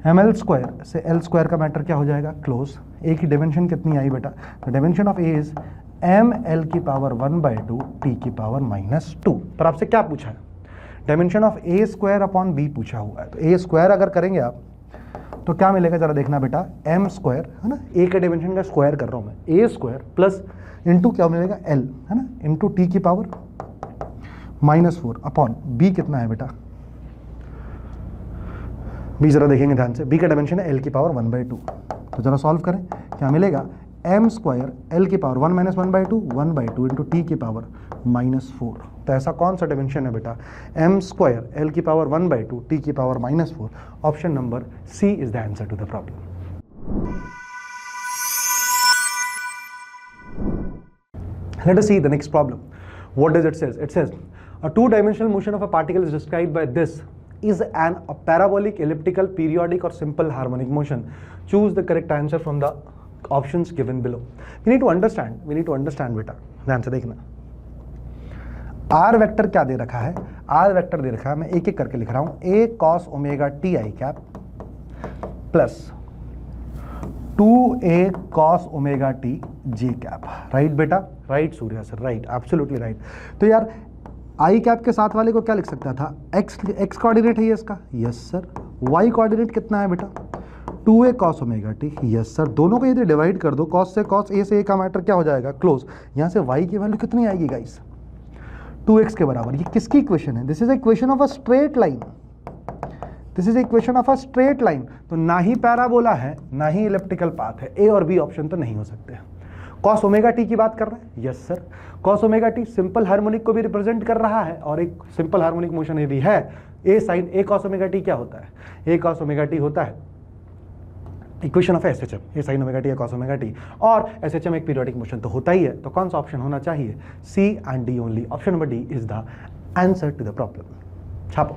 ml स्क्वायर से l स्क्वायर का मैटर क्या हो जाएगा, क्लोज। a की डायमेंशन कितनी आई बेटा, the dimension of a is ml की पावर 1/2 t की पावर -2। पर आपसे क्या पूछा है, dimension of a square upon b पूछा हुआ है। तो a स्क्वायर अगर करेंगे आप तो क्या मिलेगा जरा देखना बेटा, m स्क्वायर है ना, a के डायमेंशन का स्क्वायर कर रहा हूं मैं, a स्क्वायर प्लस इंटू क्या मिलेगा l है ना, इंटू t की पावर -4 अपॉन b कितना है बेटा, b जरा देखेंगे ध्यान से, b का डायमेंशन है l की पावर 1/2। तो जरा सॉल्व करें, क्या मिलेगा, m स्क्वायर l की पावर 1 - 1/2 इंटू t की पावर -4। तो ऐसा कौन सा डायमेंशन है बेटा, m स्क्वायर l की पावर 1/2 t की power -4। Option number C is the answer to the problem. Let us see the next problem. What does it says? It says a two-dimensional motion of a particle is described by this is a parabolic, elliptical, periodic or simple harmonic motion. Choose the correct answer from the options given below. We need to understand बेटा, ध्यान से देखना। R vector क्या दे रखा है, R vector दे रखा है, मैं एक एक करके लिख रहा हूं, a cos omega t i cap plus 2a cos omega t j cap. Right बेटा, right Surya sir, right, absolutely right. तो यार आई कैप के साथ वाले को क्या लिख सकता था, एक्स कोऑर्डिनेट है ये इसका, यस सर। वाई कोऑर्डिनेट कितना है बेटा, 2a cos omega t, yes sir. दोनों को यदि डिवाइड कर दो, कॉस से कॉस, ए से ए का मैटर क्या हो जाएगा, क्लोज। यहाँ से y की वैल्यू कितनी आएगी गाइस, 2x के बराबर। ये किसकी इक्वेशन है, this is equation of a straight line, this is equation of a straight line. तो ना ही पैराबोला है ना ही इलिप्टिकल पाथ है, ए और बी ऑप्शन तो नहीं हो सकते। कॉस ओमेगा टी की बात कर रहे हैं, yes sir. Cos omega T simple harmonic को भी रिप्रेजेंट कर रहा है, और एक सिंपल हार्मोनिक मोशन यदि है, ए साइन ए कॉस ओमेगा टी क्या होता है, ए कॉस ओमेगा टी होता है equation of SHM, A sine omega T या कॉस ओमेगा टी, और एसएचएम एक पीरियोडिक मोशन तो होता ही है। तो कौन सा ऑप्शन होना चाहिए, C and D only. Option number D is the answer to the problem. छापो।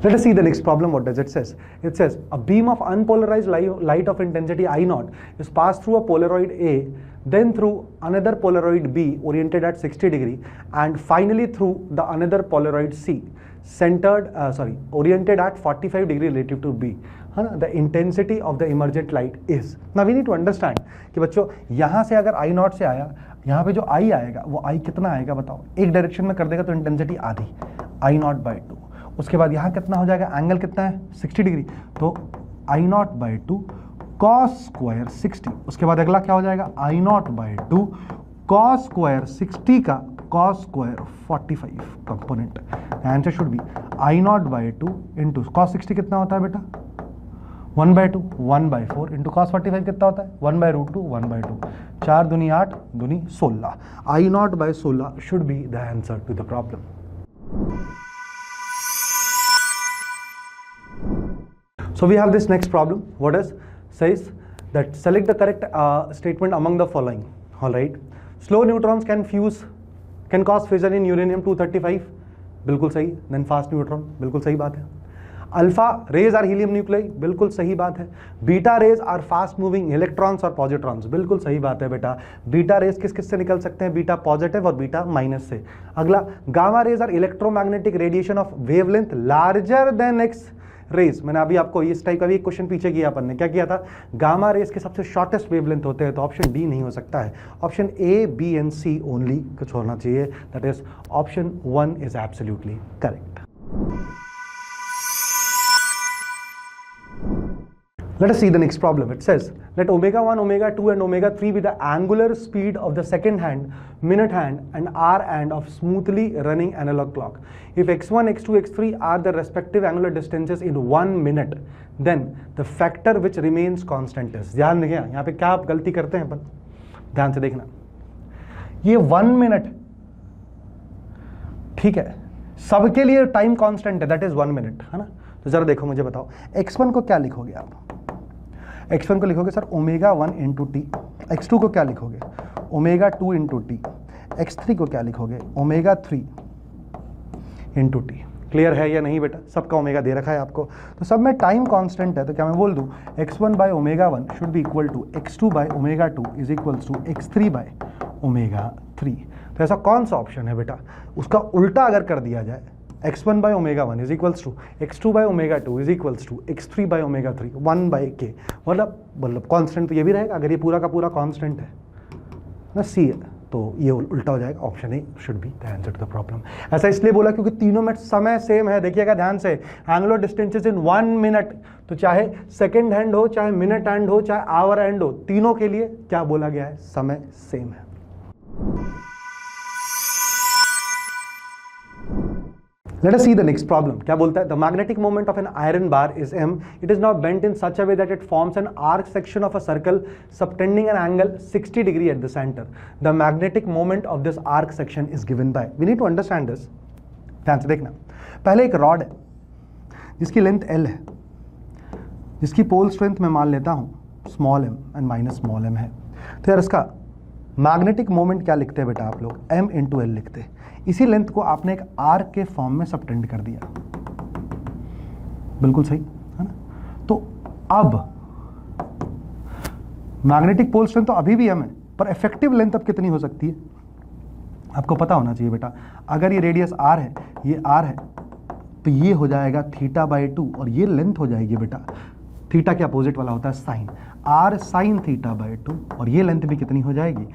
Let us see the next problem. What does it says? It says a beam of unpolarized light of intensity I0 is passed through a Polaroid A, then through another Polaroid B oriented at 60 degree, and finally through the another Polaroid C oriented at 45 degree relative to B. The intensity of the emergent light is. Now we need to understand कि बच्चों यहाँ से अगर I0 से आया, यहाँ पे जो I आएगा वो I कितना आएगा बताओ, एक डायरेक्शन में कर देगा तो इंटेंसिटी आधी, I0/2। उसके बाद यहाँ कितना हो जाएगा, एंगल कितना है 60 डिग्री, तो I0/2 cos स्क्वायर 60। उसके बाद अगला क्या हो जाएगा, I0/2 cos स्क्वायर 60 का cos square 45 component. Answer should be I0/2 into cos 60 कितना होता है बेटा, 1/2, 1/4 इंटू cos 45 कितना होता है, 1/√2, 1/2, 4 दूनी 8, दूनी 16। I0/16 should be the answer to the problem. So we have this next problem. What is says that select the correct statement among the following. All right. Slow neutrons can cause fission in uranium-235. बिल्कुल सही। Then fast neutron बिल्कुल सही बात है। Alpha rays are helium nuclei बिल्कुल सही बात है। Beta rays are fast moving electrons और positrons बिल्कुल सही बात है बेटा। Beta rays किस से निकल सकते हैं, बीटा पॉजिटिव और बीटा माइनस से। अगला gamma rays are electromagnetic radiation of wavelength larger than X rays. मैंने अभी आपको इस टाइप का भी एक क्वेश्चन पीछे किया, अपन ने क्या किया था, गामा रेज के सबसे शॉर्टेस्ट वेवलेंथ होते हैं, तो ऑप्शन डी नहीं हो सकता है, option A, B and C only कुछ होना चाहिए, that is option 1 is absolutely correct. Let us see the next problem. It says, let omega 1, omega 2 and omega 3 be the angular speed of the second hand, minute hand and hour hand of smoothly running analog clock. If x1, x2, x3 are the respective angular distances in 1 minute, then the factor which remains constant is. ध्यान देखिए यहाँ पे क्या आप गलती करते हैं अपन, ध्यान से देखना, ये 1 मिनट ठीक है, सबके लिए टाइम कांस्टेंट है, दैट इज 1 मिनट, है ना। तो जरा देखो मुझे बताओ, x1 को क्या लिखोगे आप, x1 को लिखोगे sir omega 1 into T, x2 को क्या लिखोगे ओमेगा 2 इंटू टी, x3 को क्या लिखोगे ओमेगा 3 इंटू टी। क्लियर है या नहीं बेटा? सबका ओमेगा दे रखा है आपको, तो सब में टाइम कांस्टेंट है, तो क्या मैं बोल दूं x1 by omega 1 should be equal to x2 by omega 2 is equals to x3 by omega 3। तो ऐसा कौन सा ऑप्शन है बेटा? उसका उल्टा अगर कर दिया जाए, x1 by omega 1 is equals to x2 by omega 2 is equals to x3 by omega 3 1 by k, मतलब कांस्टेंट तो ये भी रहेगा अगर ये पूरा का पूरा कांस्टेंट है ना, सी है, तो ये उल्टा हो जाएगा, option A should be the answer to the problem. ऐसा इसलिए बोला क्योंकि तीनों में समय सेम है। देखिएगा ध्यान से, एंगुलर डिस्टेंसेस इन 1 मिनट, तो चाहे सेकंड हैंड हो, चाहे मिनट हैंड हो, चाहे आवर हैंड हो, तीनों के लिए क्या बोला गया है? समय सेम है। Let us see the next problem. क्या बोलता है? The magnetic moment of an iron bar is m. It is now bent in such a way that it forms an arc section of a circle subtending an angle 60 degree at the center. The magnetic moment of this arc section is given by. We need to understand this. ध्यान से देखना। पहले एक rod है जिसकी length l है, जिसकी pole strength मैं मान लेता हूँ small m and minus small m है। तो यार इसका मैग्नेटिक मोमेंट क्या लिखते हैं बेटा आप लोग? m इंटू एल लिखते हैं। इसी लेंथ को आपने एक आर्क के फॉर्म में सबटेंड कर दिया, बिल्कुल सही है ना? तो अब मैग्नेटिक पोल स्ट्रेंथ तो अभी भी m है, पर इफेक्टिव लेंथ अब कितनी हो सकती है आपको पता होना चाहिए बेटा। अगर ये रेडियस r है, ये r है, तो ये हो जाएगा θ/2 और ये लेंथ हो जाएगी बेटा, थीटा के अपोजिट वाला होता है साइन, r sin θ/2, और ये लेंथ भी कितनी हो जाएगी?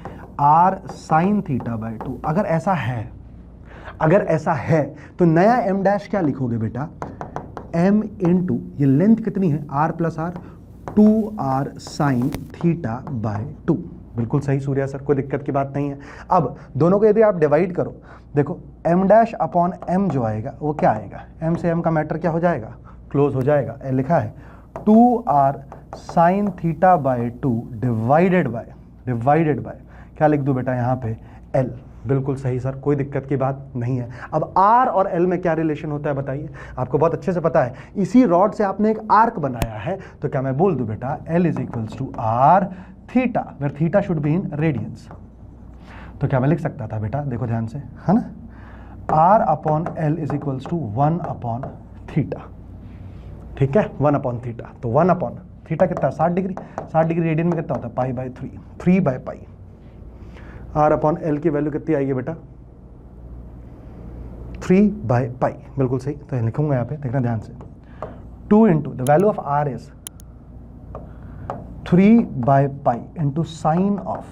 r sin θ/2। अगर ऐसा है तो नया m डैश क्या लिखोगे बेटा? m इंटू ये लेंथ कितनी है? r plus r, 2r sin θ/2। बिल्कुल सही सूर्या सर, कोई दिक्कत की बात नहीं है। अब दोनों को यदि आप डिवाइड करो, देखो m डैश अपॉन m जो आएगा वो क्या आएगा? m से m का मैटर क्या हो जाएगा? क्लोज हो जाएगा। लिखा है 2r sin θ/2 डिवाइडेड बाय क्या लिख दूं बेटा यहाँ पे? l। बिल्कुल सही सर, कोई दिक्कत की बात नहीं है। अब r और l में क्या रिलेशन होता है बताइए? आपको बहुत अच्छे से पता है, इसी रॉड से आपने एक आर्क बनाया है, तो क्या मैं बोल दूं बेटा l is equals to r theta, where theta should be in radians. तो क्या मैं लिख सकता था बेटा? देखो ध्यान से, है ना, r upon l is equals to 1 upon theta. ठीक है, 1 अपॉन थीटा, तो 1 अपॉन थीटा कितना? 60 डिग्री। 60 डिग्री रेडियन में कितना होता है? π/3, 3/π। r अपॉन l की वैल्यू कितनी आएगी बेटा? 3/π। बिल्कुल सही, तो लिखूंगा यहाँ पे, देखना ध्यान से, 2 into the value of r is 3/π into sine of,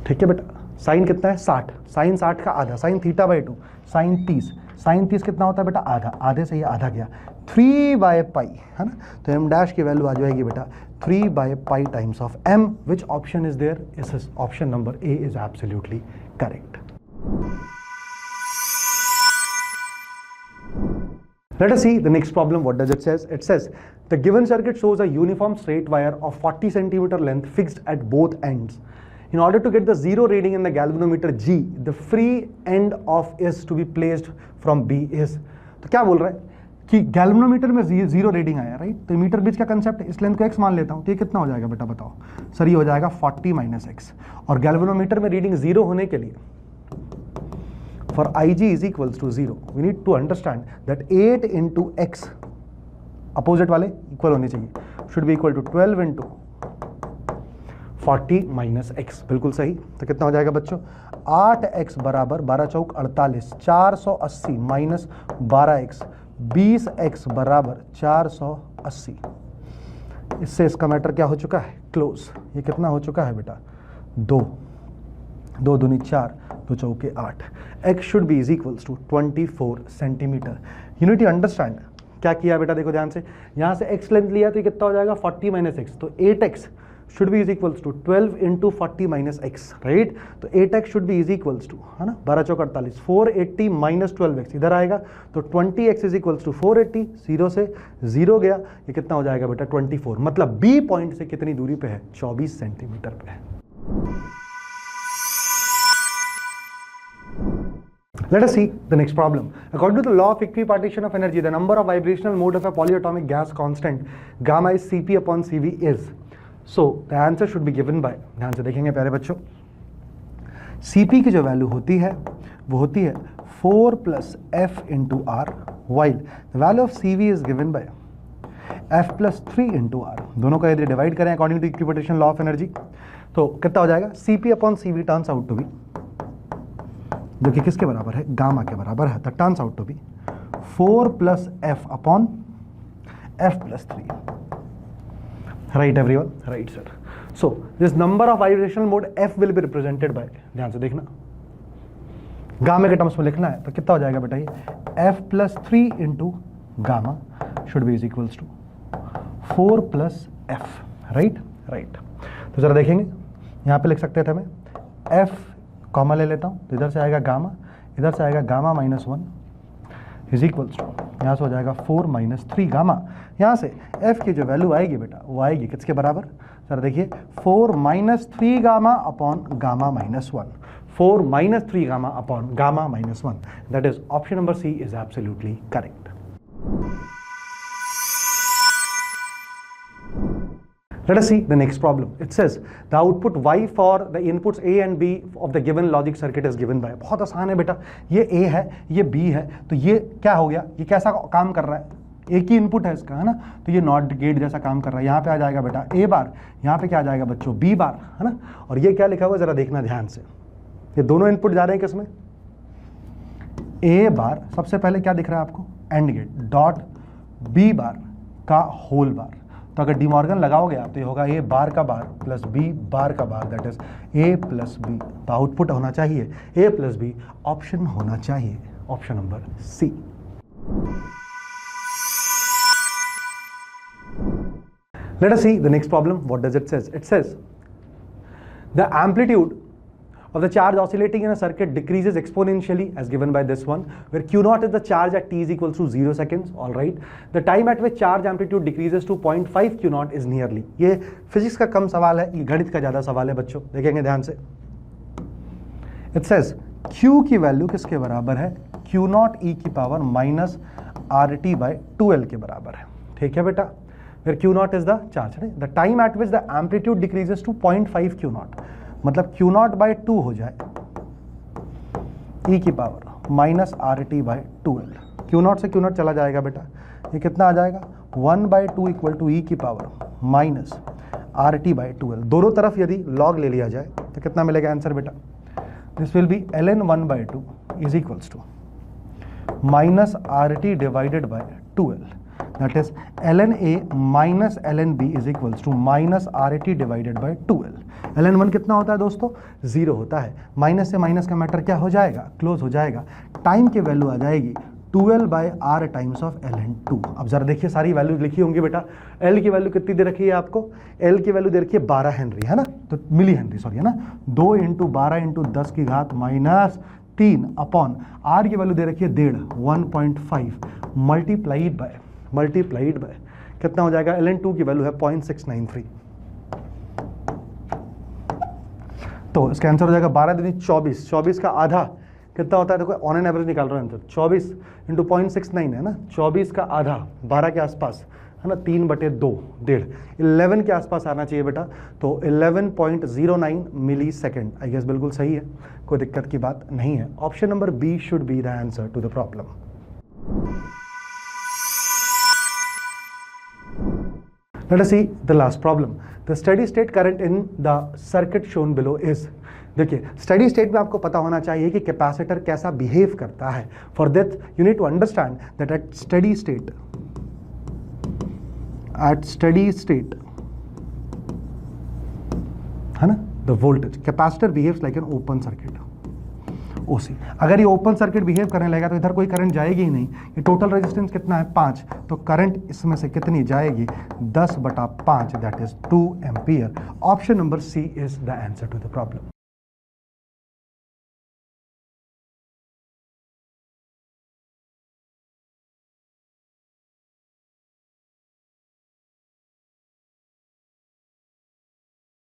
ठीक है बेटा, साइन कितना है? 60, साइन 60 का आधा, साइन θ/2, साइन 30, साइन 30 कितना होता है बेटा? आधा, आधे से ये आधा गया, 3/π, है ना? तो m डैश की वैल्यू आ जाएगी बेटा 3/π times of m। Which option is there? इस option number A is absolutely correct. Let us see the next problem. What does it says? It says the given circuit shows a uniform straight wire of 40 centimeter length fixed at both ends. In order to get the zero reading in the galvanometer G, the free end of is to be placed from B is. तो क्या बोल रहा है कि galvanometer में zero reading आया, right? तो metre बीच का कंसेप्ट है, इस लेंथ को x मान लेता हूँ, तो ये कितना हो जाएगा बेटा बताओ? सर ये हो जाएगा 40 - x, और गैल्वेनोमीटर में रीडिंग जीरो होने के लिए for Ig is equals to 0, we need to understand that 8 into x, opposite वाले इक्वल होने चाहिए, should be equal to 12 into 40 minus x। बिल्कुल सही, तो कितना हो जाएगा बच्चों? 8x बराबर 12 चौक 48, 480 माइनस 12x, 20x बराबर 480। इससे इसका मैटर क्या हो चुका है? क्लोज। ये कितना हो चुका है बेटा? 2 दूनी 4, 2 चौके 8। x should be is equals to 24 centimetre. Unity understand क्या किया बेटा? देखो ध्यान से, यहाँ से x लेंथ लिया तो ये कितना हो जाएगा? 40 - x, तो 8x should be is equals to 12 into 40 - x, right? तो 8x should be is equals to, है ना, 12 चौक 48, 480 माइनस 12x इधर आएगा, तो 20x इज इक्वल्स टू 480, 0 से 0 गया, ये कितना हो जाएगा बेटा? 24। मतलब B पॉइंट से कितनी दूरी पे है? 24 सेंटीमीटर पे है। Let us see the next problem. According to the law of equipartition of energy, the number of vibrational mode of a polyatomic gas constant gamma is Cp upon Cv is. So the answer should be given by, ध्यान से देखेंगे प्यारे बच्चों, Cp की जो value होती है वो होती है 4 plus F into R, while the value of Cv is given by F plus 3 into R. दोनों का यदि डिवाइड करें according to equipotential law of energy तो कितना हो जाएगा, Cp upon Cv turns out to be, जो कि किसके बराबर है, गामा के बराबर है, the turns out to be 4 plus F upon F plus 3। Right everyone, right sir. So this number of vibrational mode F will be represented by, ध्यान से देखना, गामा के टर्म्स में लिखना है तो कितना हो जाएगा बेटा, ये F plus 3 into gamma should be is equals to 4 plus F. Right right, तो जरा देखेंगे यहाँ पे लिख सकते थे, मैं एफ कॉमा ले लेता हूँ तो इधर से आएगा गामा, इधर से आएगा gamma minus 1 is equals to, यहाँ से हो जाएगा 4 माइनस 3 गामा। यहाँ से एफ की जो वैल्यू आएगी बेटा वो आएगी किसके बराबर, सर देखिए 4 minus 3 gamma upon gamma minus 1, 4 minus 3 gamma upon gamma minus 1, that is option number C is absolutely correct. Let us see the next problem. It says the output y for the inputs a and b of the given logic circuit is given by, बहुत आसान है बेटा, ये a है ये b है, तो ये क्या हो गया, ये कैसा काम कर रहा है, एक ही इनपुट है इसका, है ना, तो ये नॉट गेट जैसा काम कर रहा है। यहाँ पे आ जाएगा बेटा a बार, यहाँ पे क्या आ जाएगा बच्चों b बार, है ना, और ये क्या लिखा हुआ है जरा देखना ध्यान से, ये दोनों इनपुट जा रहे हैं किसमें, a बार, सबसे पहले क्या दिख रहा है आपको, and gate dot b bar का होल बार, तो अगर डिमॉर्गन लगाओगे आप तो ये होगा a बार का बार प्लस b बार का bar, that is a plus b, तो आउटपुट होना चाहिए a प्लस b, ऑप्शन होना चाहिए option number C. Let us see the next problem. What does it says? It says the amplitude of the charge oscillating in a circuit decreases exponentially as given by this one, where q naught is the charge at t is equals to 0 seconds. All right, the time at which charge amplitude decreases to 0.5 q naught is nearly, ये physics का कम सवाल है, ये गणित का ज्यादा सवाल है बच्चों, देखेंगे ध्यान से। It says q की वैल्यू किसके बराबर है, q naught e की power minus R T by 2l के बराबर है, ठीक है बेटा, where q naught is the charge, the time at which the amplitude decreases to 0.5 q naught, मतलब q naught बाई 2 हो जाए e की power minus R T by 2l, q naught से q naught चला जाएगा बेटा, ये कितना आ जाएगा 1 बाई 2 इक्वल टू e की power minus R T by 2l, दोनों तरफ यदि log ले लिया जाए तो कितना मिलेगा आंसर बेटा, this will be ln 1 by 2 is equals to minus R T divided by 2l, that is ln a minus ln b is equals to minus RAT divided by 2l। ln 1 कितना होता है दोस्तों, 0 होता है, minus से minus का matter क्या हो जाएगा, क्लोज हो जाएगा, टाइम की वैल्यू आ जाएगी 12 by R times of ln 2। अब जरा देखिए सारी वैल्यू लिखी होंगी बेटा, L की वैल्यू कितनी दे रखी है आपको, L की वैल्यू दे रखी है 12 हेनरी, है ना, तो मिली हेनरी सॉरी, है ना, 2 इंटू 12 इंटू 10 की घात माइनस 3 अपॉन R की वैल्यू दे रखी है 1.5 मल्टीप्लाइड बाय कितना हो जाएगा, ln 2 की वैल्यू है 0.693, तो इसका आंसर हो जाएगा 12 दूनी 24, 24 का आधा कितना होता है, देखो ऑन एन एवरेज निकाल रहा है आंसर, 24 इंटू 0.69 है ना, 24 का आधा 12 के आसपास है ना, 3/2 डेढ़ 11 के आसपास आना चाहिए बेटा, तो 11.09 मिली सेकेंड, आई गेस बिल्कुल सही है, कोई दिक्कत की बात नहीं है, option number B should be the answer to the problem. Let us see the last problem. The steady state current in the circuit shown below is, देखिए स्टडी स्टेट में आपको पता होना चाहिए कि कैपेसिटर कैसा बिहेव करता है, for that you need to understand that at study state है ना, the voltage capacitor behaves like an open circuit OC, अगर ये ओपन सर्किट बिहेव करने लगेगा तो इधर कोई करंट जाएगी ही नहीं, ये टोटल रेजिस्टेंस कितना है 5, तो करंट इसमें से कितनी जाएगी 10/5, that is 2 ampere, option number C is the answer to the problem.